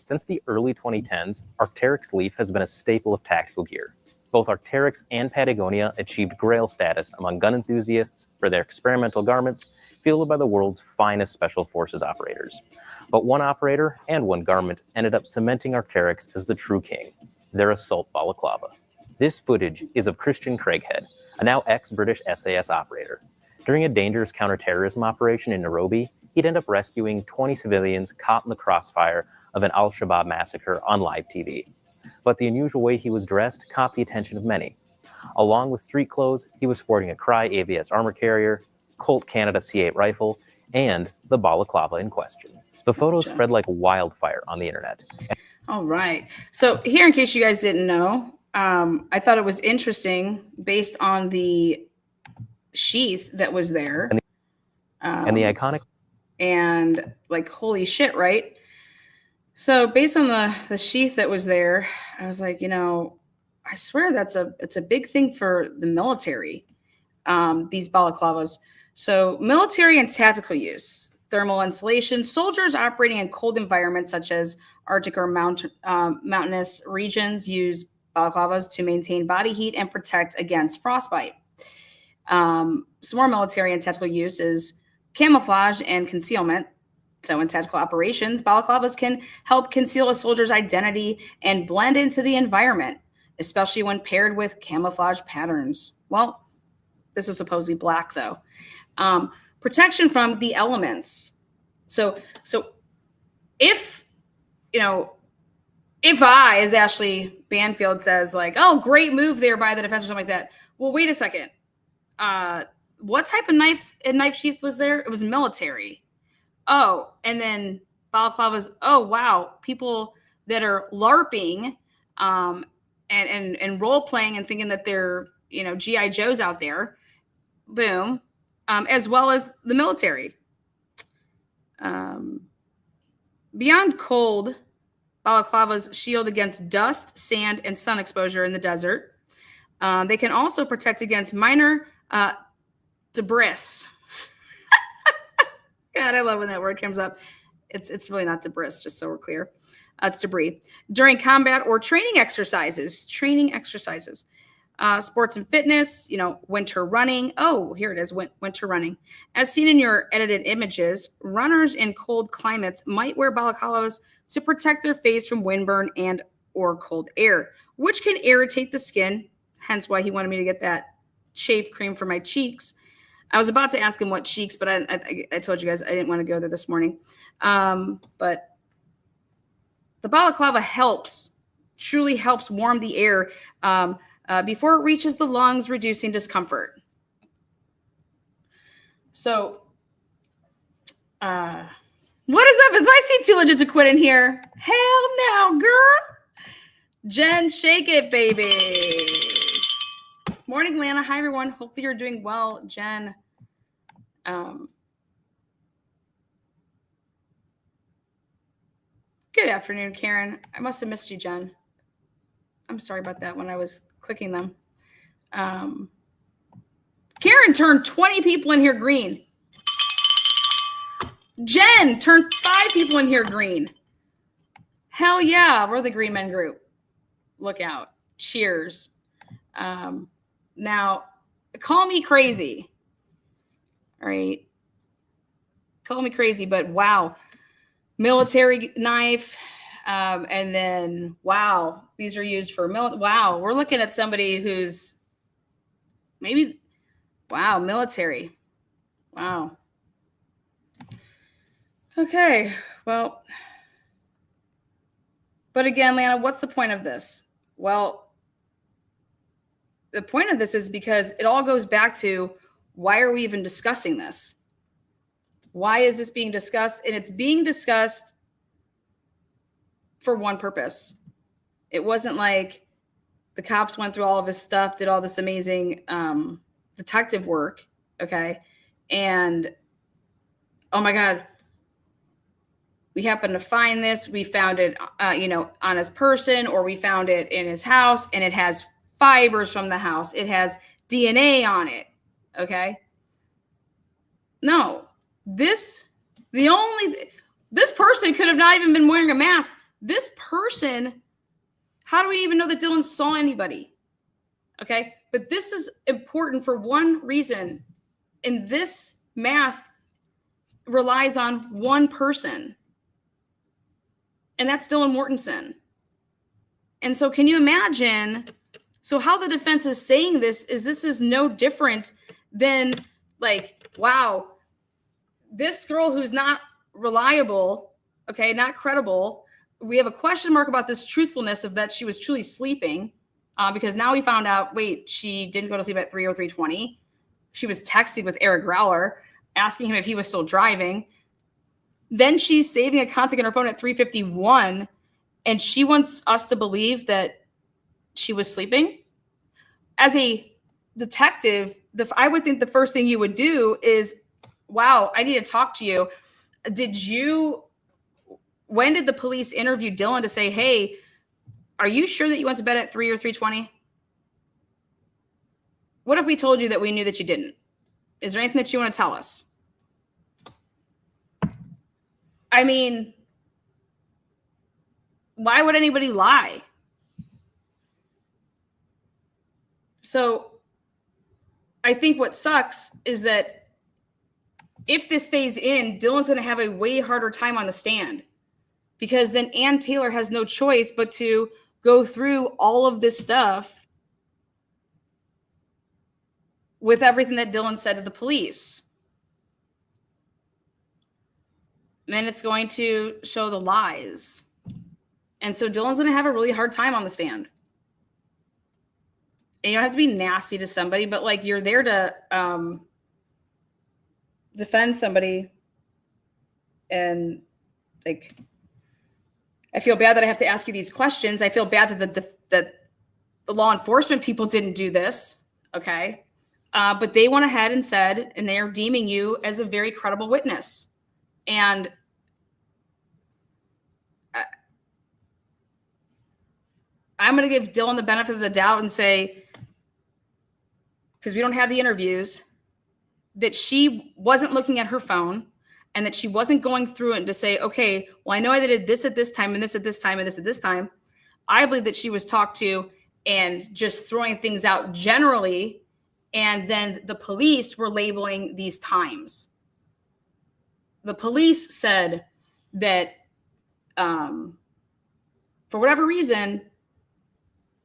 Since the early 2010s, Arc'teryx Leaf has been a staple of tactical gear. Both Arc'teryx and Patagonia achieved Grail status among gun enthusiasts for their experimental garments fielded by the world's finest special forces operators. But one operator and one garment ended up cementing Arc'teryx as the true king, their assault balaclava. This footage is of Christian Craighead, a now ex-British SAS operator. During a dangerous counterterrorism operation in Nairobi, he'd end up rescuing 20 civilians caught in the crossfire of an Al-Shabaab massacre on live TV. But the unusual way he was dressed caught the attention of many. Along with street clothes, he was sporting a Crye AVS armor carrier, Colt Canada C8 rifle, and the balaclava in question. The photos spread like wildfire on the internet. All right. So here, in case you guys didn't know, I thought it was interesting based on the sheath that was there. And the iconic... And like, holy shit, right? So based on the sheath that was there, I was like, I swear it's a big thing for the military, these balaclavas. So military and tactical use, thermal insulation, soldiers operating in cold environments such as Arctic or mountainous regions use balaclavas to maintain body heat and protect against frostbite. Some more military and tactical use is camouflage and concealment. So in tactical operations, balaclavas can help conceal a soldier's identity and blend into the environment, especially when paired with camouflage patterns. Well, this is supposedly black, though. Protection from the elements. So if I, as Ashley Banfield says, like, oh, great move there by the defense or something like that. Well, wait a second. what type of knife sheath was there? It was military. Oh, and then balaclavas. Oh, wow. People that are LARPing and role playing and thinking that they're, G.I. Joes out there. Boom. As well as the military. Beyond cold, balaclavas shield against dust, sand, and sun exposure in the desert. They can also protect against minor debris. God, I love when that word comes up. It's really not debris, just so we're clear. It's debris. During combat or training exercises. Sports and fitness, winter running. Oh, here it is, winter running. As seen in your edited images, runners in cold climates might wear balaclavas to protect their face from windburn and or cold air, which can irritate the skin, hence why he wanted me to get that shave cream for my cheeks. I was about to ask him what cheeks, but I told you guys I didn't want to go there this morning. But the balaclava truly helps warm the air before it reaches the lungs, reducing discomfort. So, what is up? Is my seat too legit to quit in here? Hell no, girl. Jen, shake it, baby. Morning, Lana. Hi, everyone. Hopefully you're doing well, Jen. Good afternoon, Karen. I must have missed you, Jen. I'm sorry about that when I was clicking them. Karen turned 20 people in here green. Jen turned 5 people in here green. Hell yeah, we're the Green Men group. Look out. Cheers. Now, call me crazy. All right. Call me crazy, but wow. Military knife. And then, wow, these are used for wow, we're looking at somebody who's maybe, wow, military. Wow. Okay, well, but again, Lana, what's the point of this? Well, the point of this is because it all goes back to, why are we even discussing this? Why is this being discussed? And it's being discussed for one purpose. It wasn't like the cops went through all of his stuff, did all this amazing detective work, okay? And, oh my God, we happened to find this. We found it, on his person, or we found it in his house, and it has fibers from the house. It has DNA on it, okay? No, this person could have not even been wearing a mask. This person, how do we even know that Dylan saw anybody? Okay, but this is important for one reason. And this mask relies on one person. And that's Dylan Mortensen. And so can you imagine, so how the defense is saying this is no different than like, wow, this girl who's not reliable, okay, not credible, we have a question mark about this truthfulness of that she was truly sleeping, because now we found out, wait, she didn't go to sleep at 3 or 3:20. She was texting with Eric Growler, asking him if he was still driving. Then she's saving a contact in her phone at 3:51, and she wants us to believe that she was sleeping. As a detective, I would think the first thing you would do is, wow, I need to talk to you. When did the police interview Dylan to say, hey, are you sure that you went to bed at 3 or 3:20? What if we told you that we knew that you didn't? Is there anything that you want to tell us? I mean, why would anybody lie? So I think what sucks is that if this stays in, Dylan's going to have a way harder time on the stand, because then Ann Taylor has no choice but to go through all of this stuff with everything that Dylan said to the police. And it's going to show the lies. And so Dylan's going to have a really hard time on the stand. And you don't have to be nasty to somebody, but like, you're there to defend somebody, and like, I feel bad that I have to ask you these questions. I feel bad that the law enforcement people didn't do this. Okay. But they went ahead and said, and they are deeming you as a very credible witness. And I'm going to give Dylan the benefit of the doubt and say, because we don't have the interviews, that she wasn't looking at her phone and that she wasn't going through it to say, okay, well, I know I did this at this time and this at this time and this at this time. I believe that she was talked to and just throwing things out generally. And then the police were labeling these times. The police said that for whatever reason,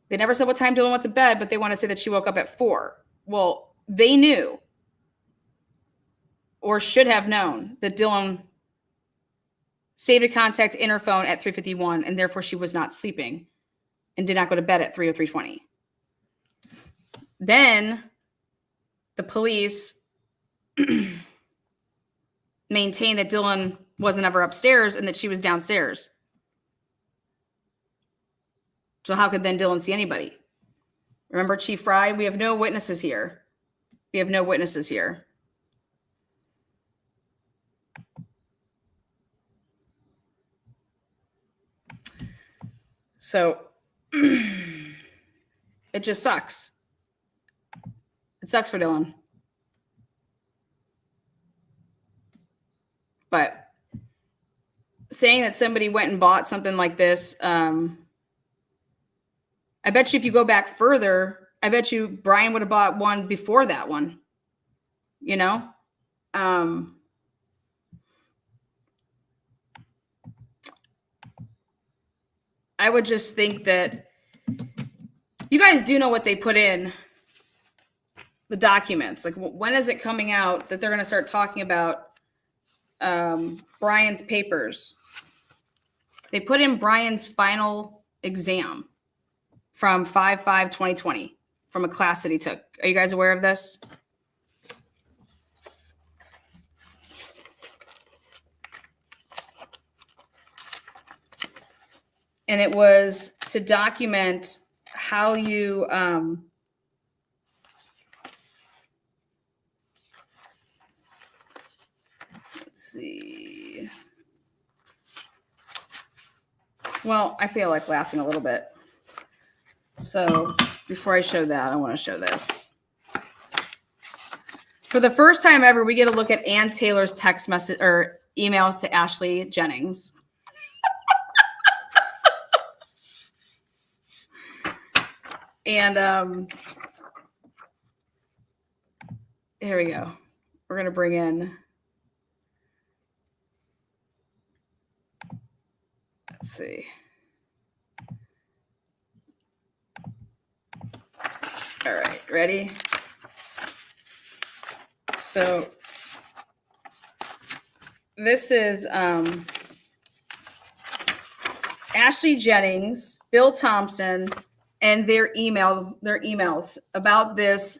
they never said what time Dylan went to bed, but they want to say that she woke up at 4. Well, they knew or should have known that Dylan saved a contact in her phone at 3:51, and therefore she was not sleeping and did not go to bed at 3 or 3:20. Then the police maintained that Dylan wasn't ever upstairs and that she was downstairs. So how could then Dylan see anybody? Remember Chief Fry? We have no witnesses here. We have no witnesses here. So it just sucks. It sucks for Dylan. But saying that somebody went and bought something like this, I bet you if you go back further, I bet you Brian would have bought one before that one. You know? I would just think that you guys do know what they put in the documents. Like, when is it coming out that they're going to start talking about Brian's papers? They put in Brian's final exam from 5/5/2020 from a class that he took. Are you guys aware of this? And it was to document how you let's see. Well, I feel like laughing a little bit. So before I show that, I want to show this. For the first time ever, we get a look at Ann Taylor's text message or emails to Ashley Jennings. And here we go. We're going to bring in, let's see. All right, ready? So this is Ashley Jennings, Bill Thompson, and their emails about this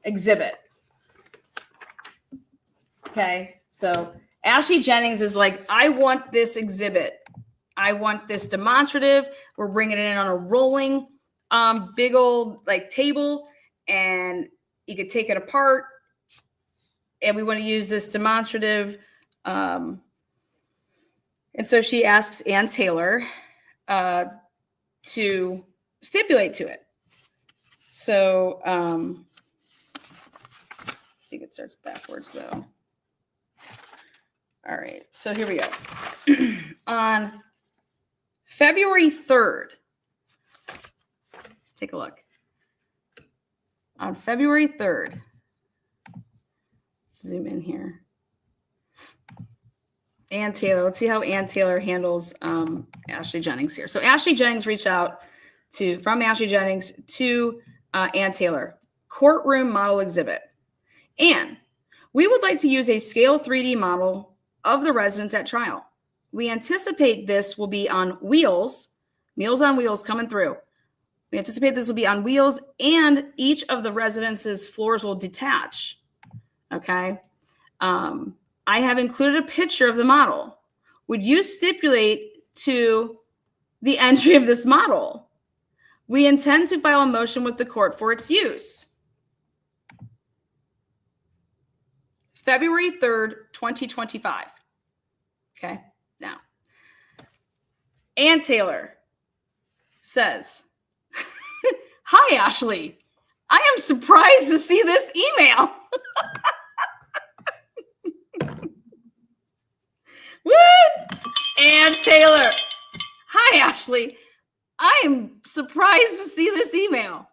exhibit. Okay, so Ashley Jennings is like, I want this exhibit. I want this demonstrative. We're bringing it in on a rolling big old like table, and you could take it apart. And we want to use this demonstrative. And so she asks Ann Taylor to stipulate to it. So I think it starts backwards though. All right, so here we go. On February 3rd, let's take a look. On February 3rd, let's zoom in here. Ann Taylor, let's see how Ann Taylor handles Ashley Jennings here. So Ashley Jennings reached out from Ashley Jennings to Ann Taylor, courtroom model exhibit. And we would like to use a scale 3D model of the residence at trial. We anticipate this will be on wheels, Meals on Wheels coming through. We anticipate this will be on wheels, and each of the residence's floors will detach. Okay. I have included a picture of the model. Would you stipulate to the entry of this model? We intend to file a motion with the court for its use. February 3rd, 2025. Okay. Now, Ann Taylor says, "Hi, Ashley. I am surprised to see this email." What? Ann Taylor. "Hi, Ashley. I am surprised to see this email.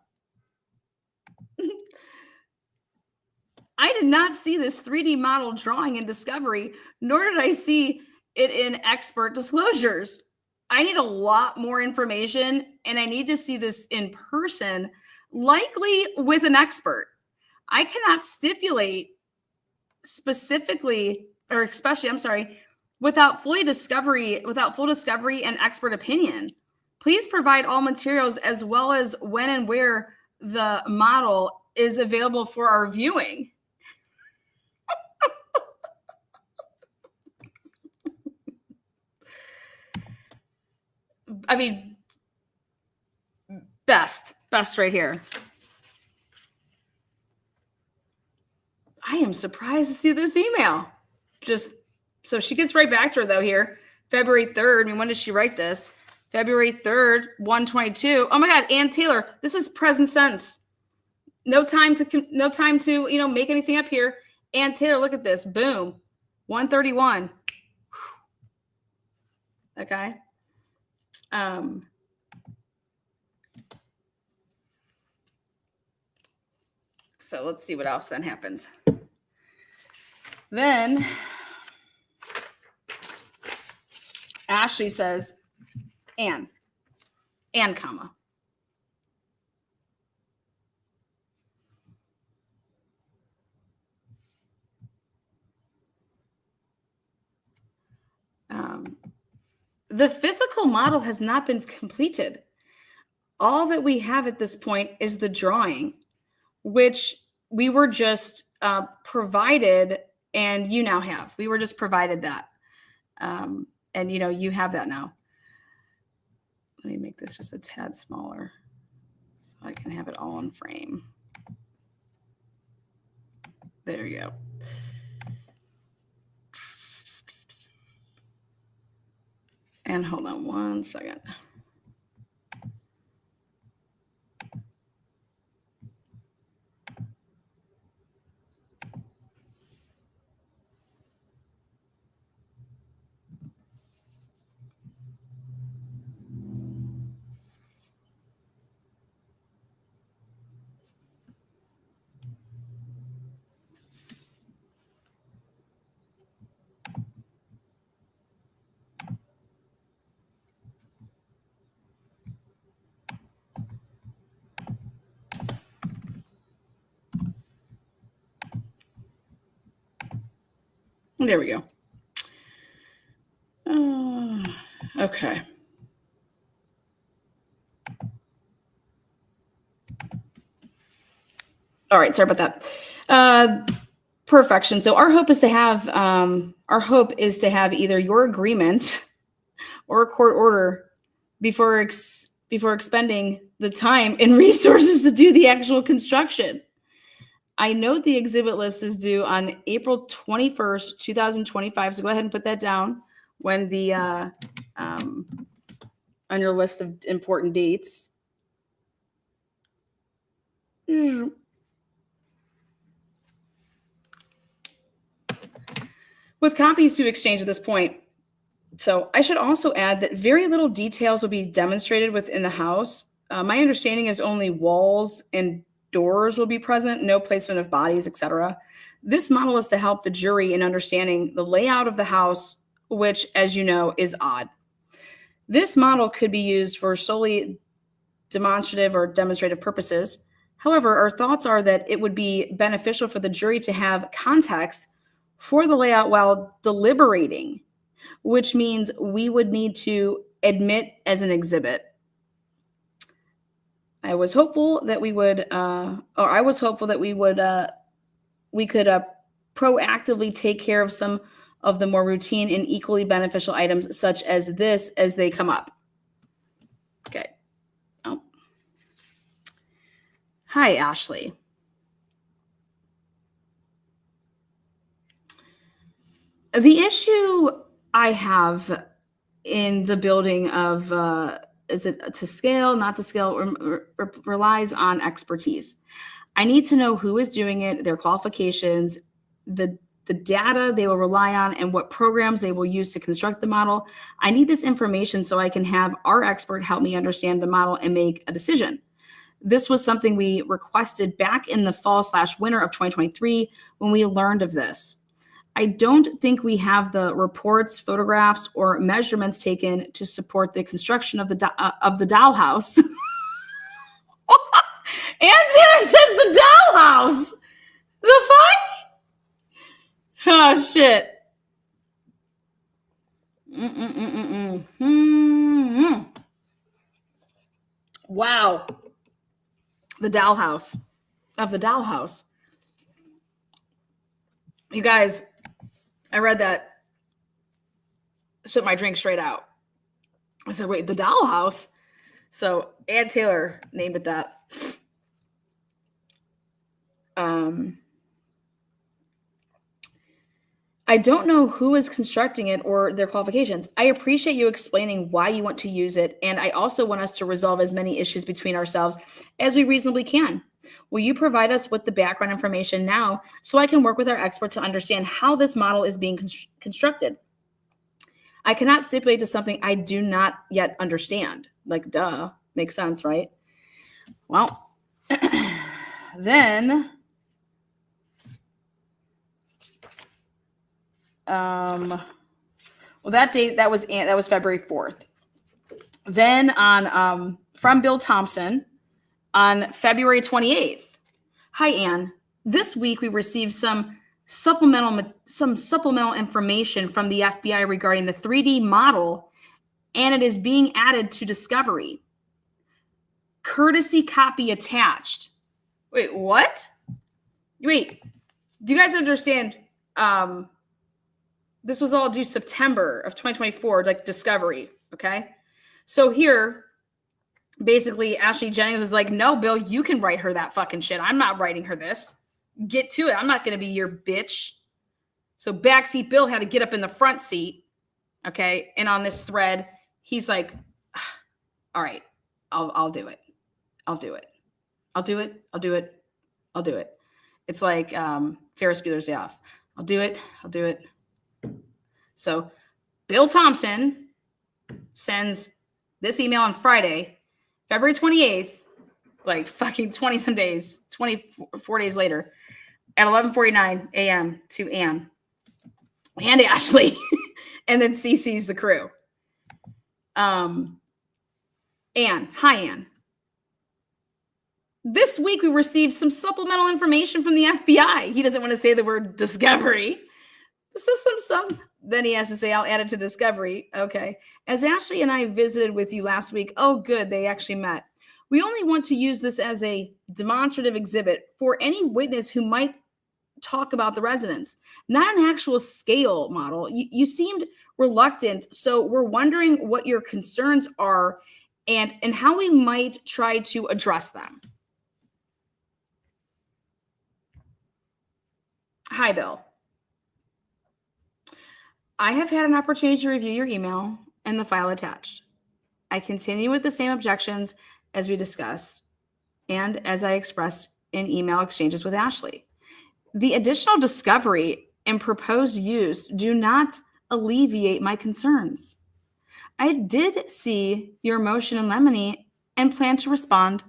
I did not see this 3D model drawing in Discovery, nor did I see it in expert disclosures. I need a lot more information, and I need to see this in person, likely with an expert. I cannot stipulate specifically, or especially, I'm sorry, without full discovery and expert opinion. Please provide all materials as well as when and where the model is available for our viewing." I mean, best right here. I am surprised to see this email. Just so she gets right back to her though here. February 3rd. I mean, when did she write this? February 3rd, 1:22. Oh my God, Ann Taylor, this is present tense. No time to make anything up here. Ann Taylor, look at this. Boom. 1:31. Okay. So let's see what else then happens. Then Ashley says, Ann, comma. The physical model has not been completed. All that we have at this point is the drawing, which we were just provided, and you now have. We were just provided that. And you have that now. Let me make this just a tad smaller so I can have it all in frame. There you go. And hold on one second. There we go. Okay. All right. Sorry about that. Perfection. So our hope is to have either your agreement or a court order before expending the time and resources to do the actual construction. I note the exhibit list is due on April 21st, 2025. So go ahead and put that down when the on your list of important dates. With copies to exchange at this point. So I should also add that very little details will be demonstrated within the house. My understanding is only walls and doors will be present, no placement of bodies, etc. This model is to help the jury in understanding the layout of the house, which, as you know, is odd. This model could be used for solely demonstrative or demonstrative purposes. However, our thoughts are that it would be beneficial for the jury to have context for the layout while deliberating, which means we would need to admit as an exhibit. I was hopeful that we could proactively take care of some of the more routine and equally beneficial items such as this as they come up. Okay. Oh. Hi, Ashley. The issue I have in the building of is it to scale, not to scale, relies on expertise. I need to know who is doing it, their qualifications, the data they will rely on, and what programs they will use to construct the model. I need this information so I can have our expert help me understand the model and make a decision. This was something we requested back in the fall/winter of 2023 when we learned of this. I don't think we have the reports, photographs, or measurements taken to support the construction of the dollhouse. And Taylor says the dollhouse. The fuck? Oh shit. Wow. The dollhouse. Of the dollhouse. You guys, I read that. Spit my drink straight out. I said, wait, the dollhouse? So Ann Taylor named it that. I don't know who is constructing it or their qualifications. I appreciate you explaining why you want to use it, and I also want us to resolve as many issues between ourselves as we reasonably can. Will you provide us with the background information now so I can work with our expert to understand how this model is being constructed? I cannot stipulate to something I do not yet understand. Like, duh, makes sense, right? Well, then... well, that date, that was February 4th. Then on from Bill Thompson on February 28th. Hi, Ann. This week we received some supplemental information from the FBI regarding the 3D model, and it is being added to Discovery. Courtesy copy attached. Wait, what? Wait, do you guys understand? This was all due September of 2024, like Discovery, okay? So here, basically, Ashley Jennings was like, no, Bill, you can write her that fucking shit. I'm not writing her this. Get to it. I'm not going to be your bitch. So backseat Bill had to get up in the front seat, okay? And on this thread, he's like, all right, I'll do it. I'll do it. I'll do it. I'll do it. I'll do it. It's like Ferris Bueller's Day Off. I'll do it. I'll do it. So Bill Thompson sends this email on Friday, February 28th, like fucking 20 some days, 24 days later at 11:49 a.m. to Ann and Ashley, and then CC's the crew. Ann, hi, Ann. This week we received some supplemental information from the FBI. He doesn't want to say the word Discovery. So then he has to say, I'll add it to Discovery. Okay. As Ashley and I visited with you last week, oh, good, they actually met. We only want to use this as a demonstrative exhibit for any witness who might talk about the residence, not an actual scale model. You seemed reluctant, so we're wondering what your concerns are and how we might try to address them. Hi, Bill. I have had an opportunity to review your email and the file attached. I continue with the same objections as we discussed and as I expressed in email exchanges with Ashley. The additional discovery and proposed use do not alleviate my concerns. I did see your motion in limine and plan to respond.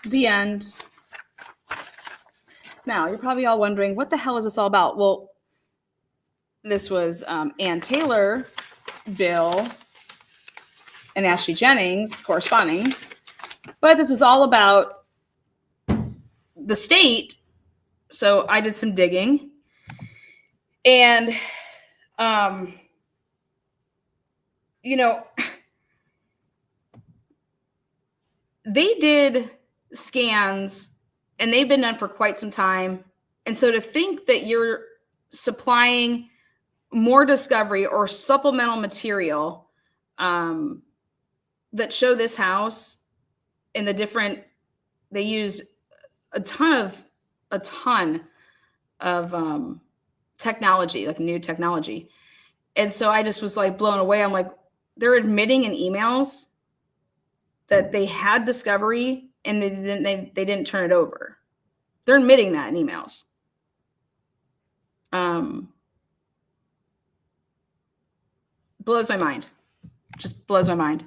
The end. Now, you're probably all wondering, what the hell is this all about? Well, this was Ann Taylor, Bill, and Ashley Jennings corresponding. But this is all about the state. So I did some digging. And, they did scans and they've been done for quite some time. And so to think that you're supplying more discovery or supplemental material that show this house and the different, they use a ton of technology, like new technology. And so I just was like blown away. I'm like, they're admitting in emails that they had discovery and they didn't turn it over. They're admitting that in emails. Blows my mind. Just blows my mind.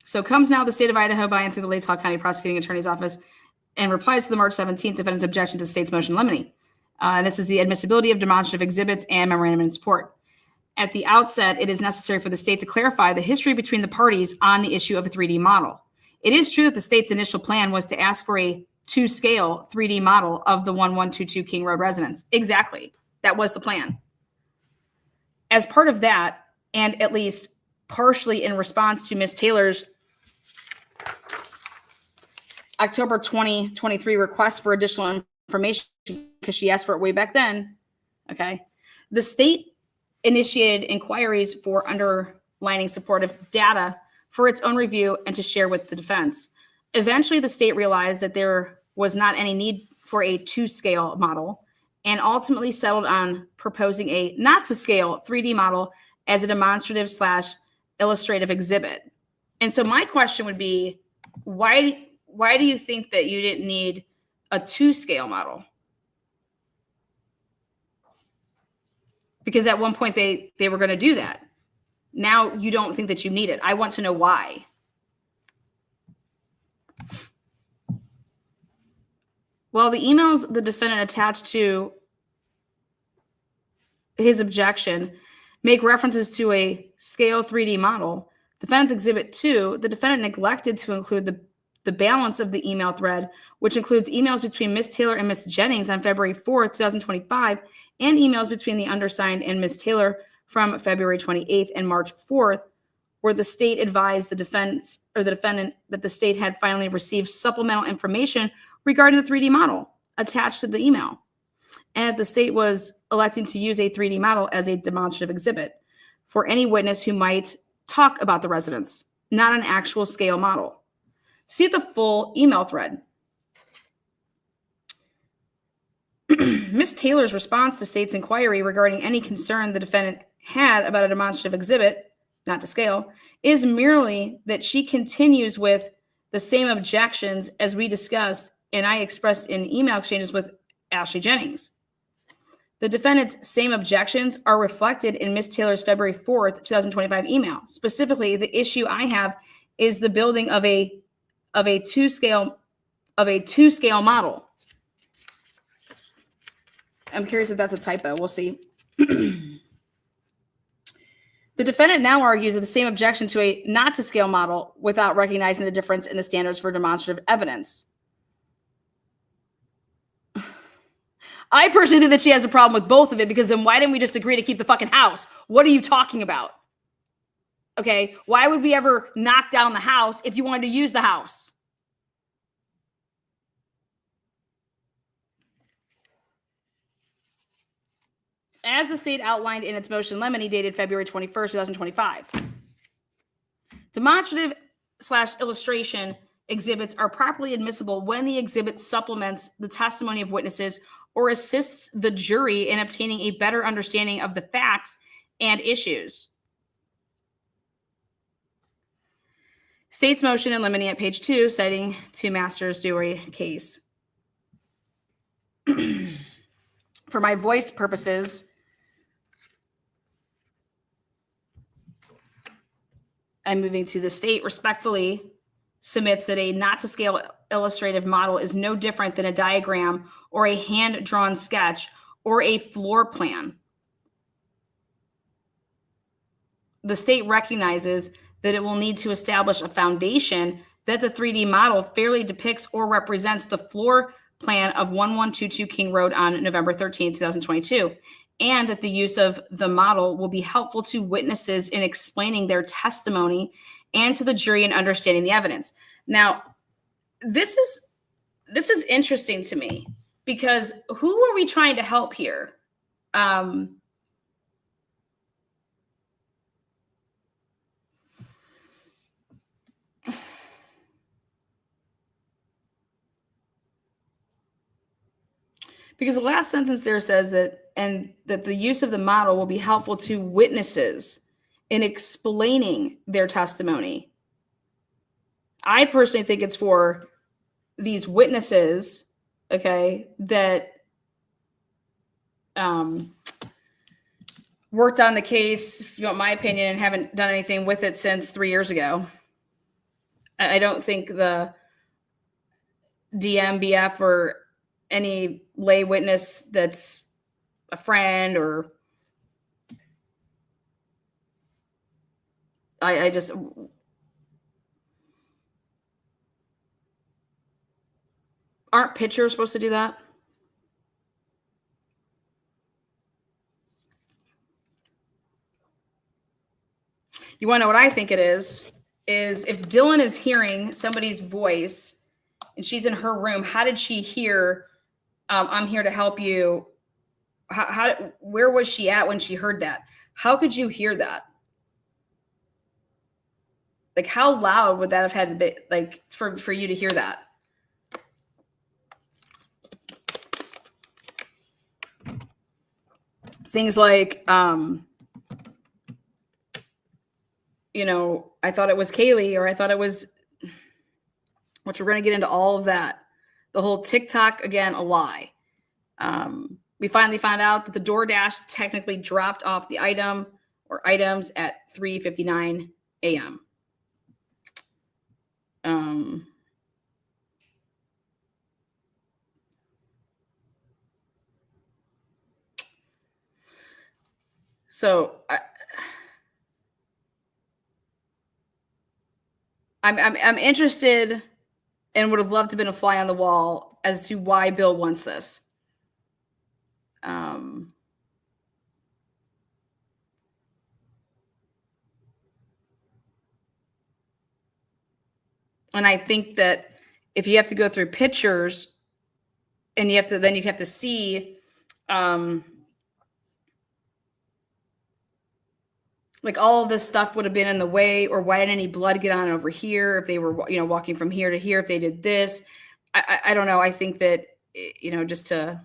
So comes now the state of Idaho by and through the Latah County Prosecuting Attorney's Office and replies to the March 17th defendant's objection to the state's motion limine. And this is the admissibility of demonstrative exhibits and memorandum in support. At the outset, it is necessary for the state to clarify the history between the parties on the issue of a 3D model. It is true that the state's initial plan was to ask for a 2-scale 3D model of the 1122 King Road residence. Exactly. That was the plan. As part of that, and at least partially in response to Ms. Taylor's October 2023 request for additional information, because she asked for it way back then, okay, the state initiated inquiries for underlining supportive data for its own review and to share with the defense. Eventually, the state realized that there was not any need for a 2-scale model and ultimately settled on proposing a not-to-scale 3D model as a demonstrative / illustrative exhibit. And so my question would be, why do you think that you didn't need a 2-scale model? Because at one point they were going to do that. Now you don't think that you need it. I want to know why. Well, the emails the defendant attached to his objection make references to a scale 3D model. Defendant's Exhibit 2, the defendant neglected to include the balance of the email thread, which includes emails between Ms. Taylor and Ms. Jennings on February 4th, 2025, and emails between the undersigned and Ms. Taylor from February 28th and March 4th, where the state advised the defense or the defendant that the state had finally received supplemental information regarding the 3D model attached to the email, and that the state was electing to use a 3D model as a demonstrative exhibit for any witness who might talk about the residence, not an actual scale model. See the full email thread. Ms. Taylor's response to state's inquiry regarding any concern the defendant had about a demonstrative exhibit, not to scale, is merely that she continues with the same objections as we discussed and I expressed in email exchanges with Ashley Jennings. The defendant's same objections are reflected in Ms. Taylor's February 4th, 2025 email. Specifically, the issue I have is the building of a 2-scale model. I'm curious if that's a typo. We'll see. The defendant now argues that the same objection to a not to scale model without recognizing the difference in the standards for demonstrative evidence. I personally think that she has a problem with both of it, because then why didn't we just agree to keep the fucking house? What are you talking about? Okay, why would we ever knock down the house if you wanted to use the house? As the state outlined in its motion limine dated February 21st, 2025. Demonstrative / illustration exhibits are properly admissible when the exhibit supplements the testimony of witnesses or assists the jury in obtaining a better understanding of the facts and issues. State's motion in limine at page 2, citing 2 Masters Dewey case. For my voice purposes, I'm moving to the state respectfully submits that a not to scale illustrative model is no different than a diagram or a hand-drawn sketch or a floor plan. The state recognizes that it will need to establish a foundation that the 3D model fairly depicts or represents the floor plan of 1122 King Road on November 13, 2022, and that the use of the model will be helpful to witnesses in explaining their testimony and to the jury in understanding the evidence. Now, this is interesting to me because who are we trying to help here? Because the last sentence there says that the use of the model will be helpful to witnesses in explaining their testimony. I personally think it's for these witnesses, okay, that worked on the case, if you want my opinion, and haven't done anything with it since 3 years ago. I don't think the DMBF or any lay witness that's a friend or I just aren't pictures supposed to do that? You want to know what I think it is if Dylan is hearing somebody's voice and she's in her room, how did she hear, I'm here to help you? Where was she at when she heard that? How could you hear that? Like, how loud would that have had to be, like, for you to hear that? Things like, you know, I thought it was Kaylee, or I thought it was, which we're going to get into all of that. The whole TikTok, again, a lie. We finally found out that the DoorDash technically dropped off the item or items at 3:59 a.m. So I'm interested and would have loved to have been a fly on the wall as to why Bill wants this. And I think that if you have to go through pictures and you have to see, like, all of this stuff would have been in the way, or why didn't any blood get on over here if they were, you know, walking from here to here, if they did this. I don't know. I think that, you know, just to,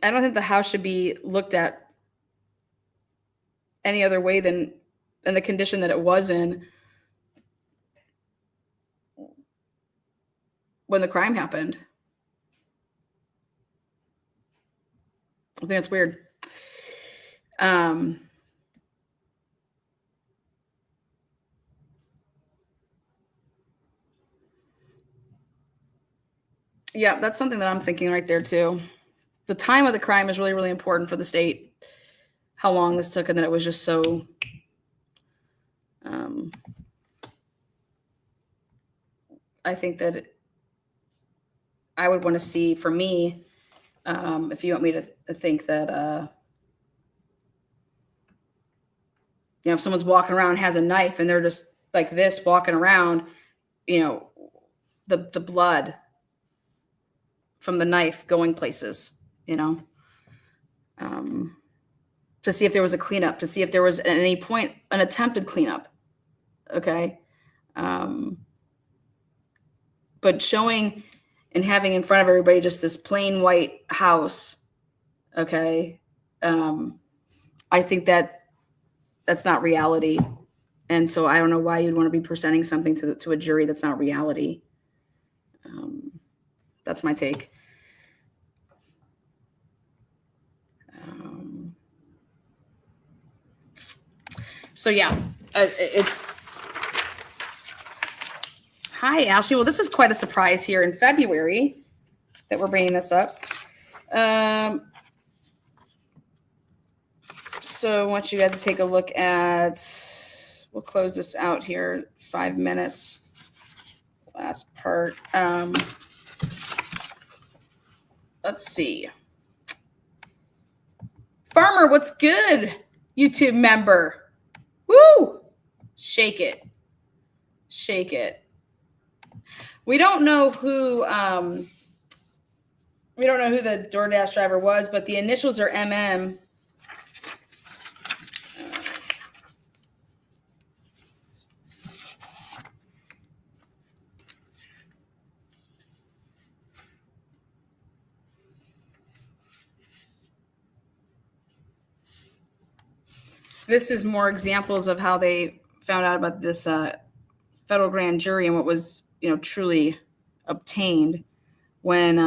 I don't think the house should be looked at any other way than in the condition that it was in when the crime happened. I think that's weird. Yeah, that's something that I'm thinking right there too. The time of the crime is really, really important for the state. How long this took, and that it was just so. I think that I would want to see, for me, if you want me to think that, you know, if someone's walking around and has a knife and they're just like this walking around, you know, the blood from the knife going places, you know, to see if there was a cleanup, to see if there was at any point an attempted cleanup. Okay. But showing and having in front of everybody just this plain white house. Okay. I think that that's not reality. And so I don't know why you'd want to be presenting something to a jury that's not reality. That's my take. So yeah, it's. Hi, Ashley. Well, this is quite a surprise here in February that we're bringing this up. So I want you guys to take a look at, we'll close this out here, 5 minutes. Last part let's see. Farmer, what's good? YouTube member. Woo! Shake it. Shake it. We don't know who the DoorDash driver was, but the initials are MM. This is more examples of how they found out about this federal grand jury and what was, truly obtained when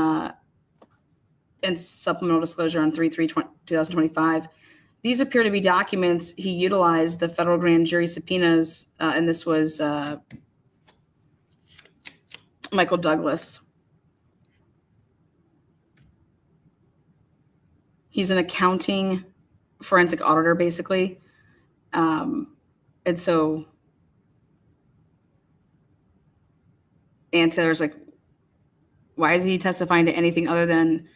and supplemental disclosure on 3/3/2025. These appear to be documents he utilized the federal grand jury subpoenas, and this was Michael Douglas. He's an accounting forensic auditor, basically. And so Ann Taylor's like, why is he testifying to anything other than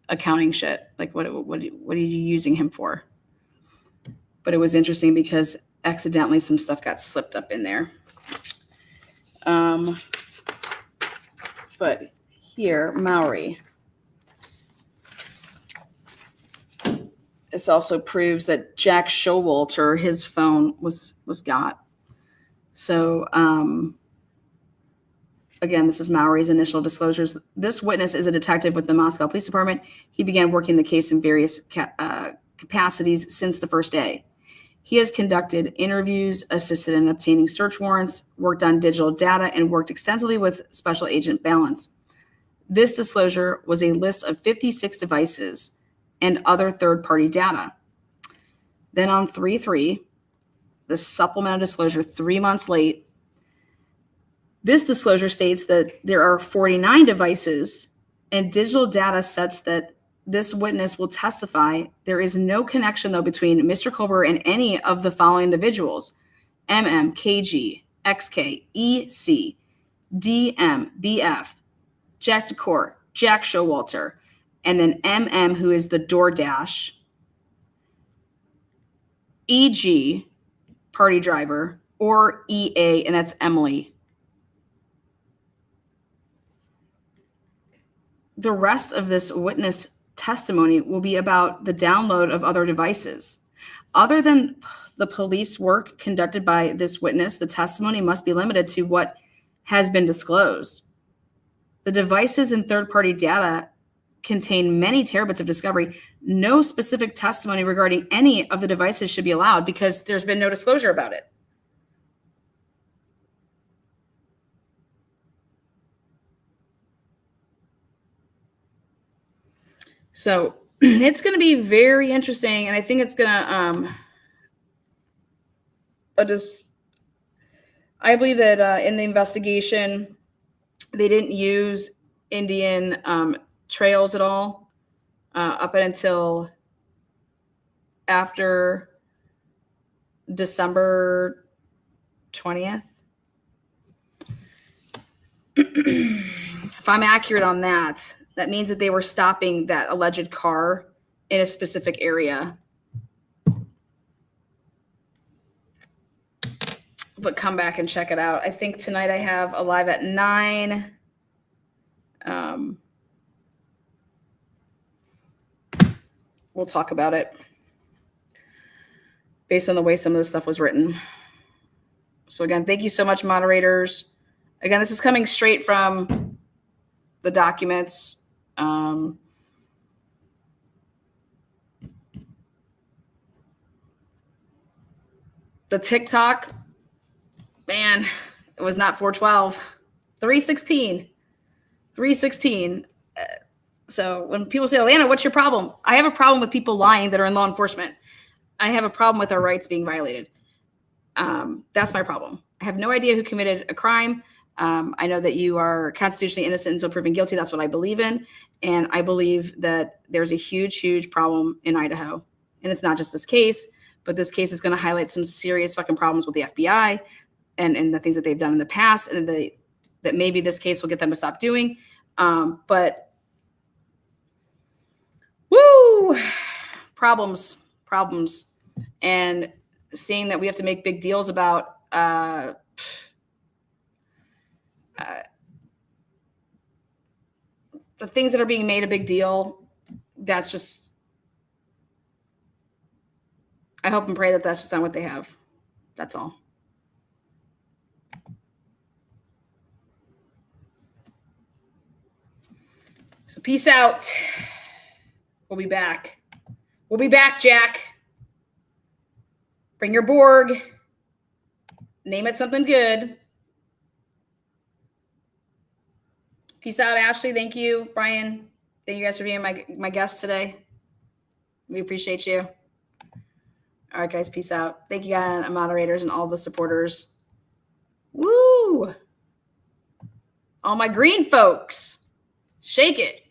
accounting shit? Like, what are you using him for? But it was interesting because accidentally some stuff got slipped up in there. But here, Mowry. This also proves that Jack Showalter, his phone was got. So, again, this is Mowry's initial disclosures. This witness is a detective with the Moscow Police Department. He began working the case in various capacities since the first day. He has conducted interviews, assisted in obtaining search warrants, worked on digital data, and worked extensively with Special Agent Balance. This disclosure was a list of 56 devices and other third-party data. Then on 3/3, the supplemental disclosure 3 months late, this disclosure states that there are 49 devices and digital data sets that this witness will testify. There is no connection, though, between Mr. Colbert and any of the following individuals: MM, KG, XK, EC, DM, BF, Jack DeCourt, Jack Showalter, and then MM, who is the DoorDash, EG, party driver, or EA, and that's Emily. The rest of this witness testimony will be about the download of other devices. Other than the police work conducted by this witness, the testimony must be limited to what has been disclosed. The devices and third-party data contain many terabits of discovery. No specific testimony regarding any of the devices should be allowed because there's been no disclosure about it. So it's going to be very interesting, and I think it's going to I believe that in the investigation, they didn't use Indian trails at all up until after December 20th. If I'm accurate on that, that means that they were stopping that alleged car in a specific area. But come back and check it out. I think tonight I have a live at 9. We'll talk about it based on the way some of this stuff was written. So again, thank you so much, moderators. Again, this is coming straight from the documents. The TikTok, man, it was not 412, 316. So when people say, Alana, what's your problem? I have a problem with people lying that are in law enforcement. I have a problem with our rights being violated. That's my problem. I have no idea who committed a crime. I know that you are constitutionally innocent until proven guilty. That's what I believe in. And I believe that there's a huge, huge problem in Idaho. And it's not just this case, but this case is going to highlight some serious fucking problems with the FBI and the things that they've done in the past, and that maybe this case will get them to stop doing. But Woo! Problems. And seeing that we have to make big deals about the things that are being made a big deal, that's just, I hope and pray that that's just not what they have. That's all. So peace out. We'll be back. We'll be back, Jack. Bring your Borg. Name it something good. Peace out, Ashley. Thank you, Brian. Thank you guys for being my guests today. We appreciate you. All right, guys. Peace out. Thank you, guys, moderators, and all the supporters. Woo! All my green folks. Shake it.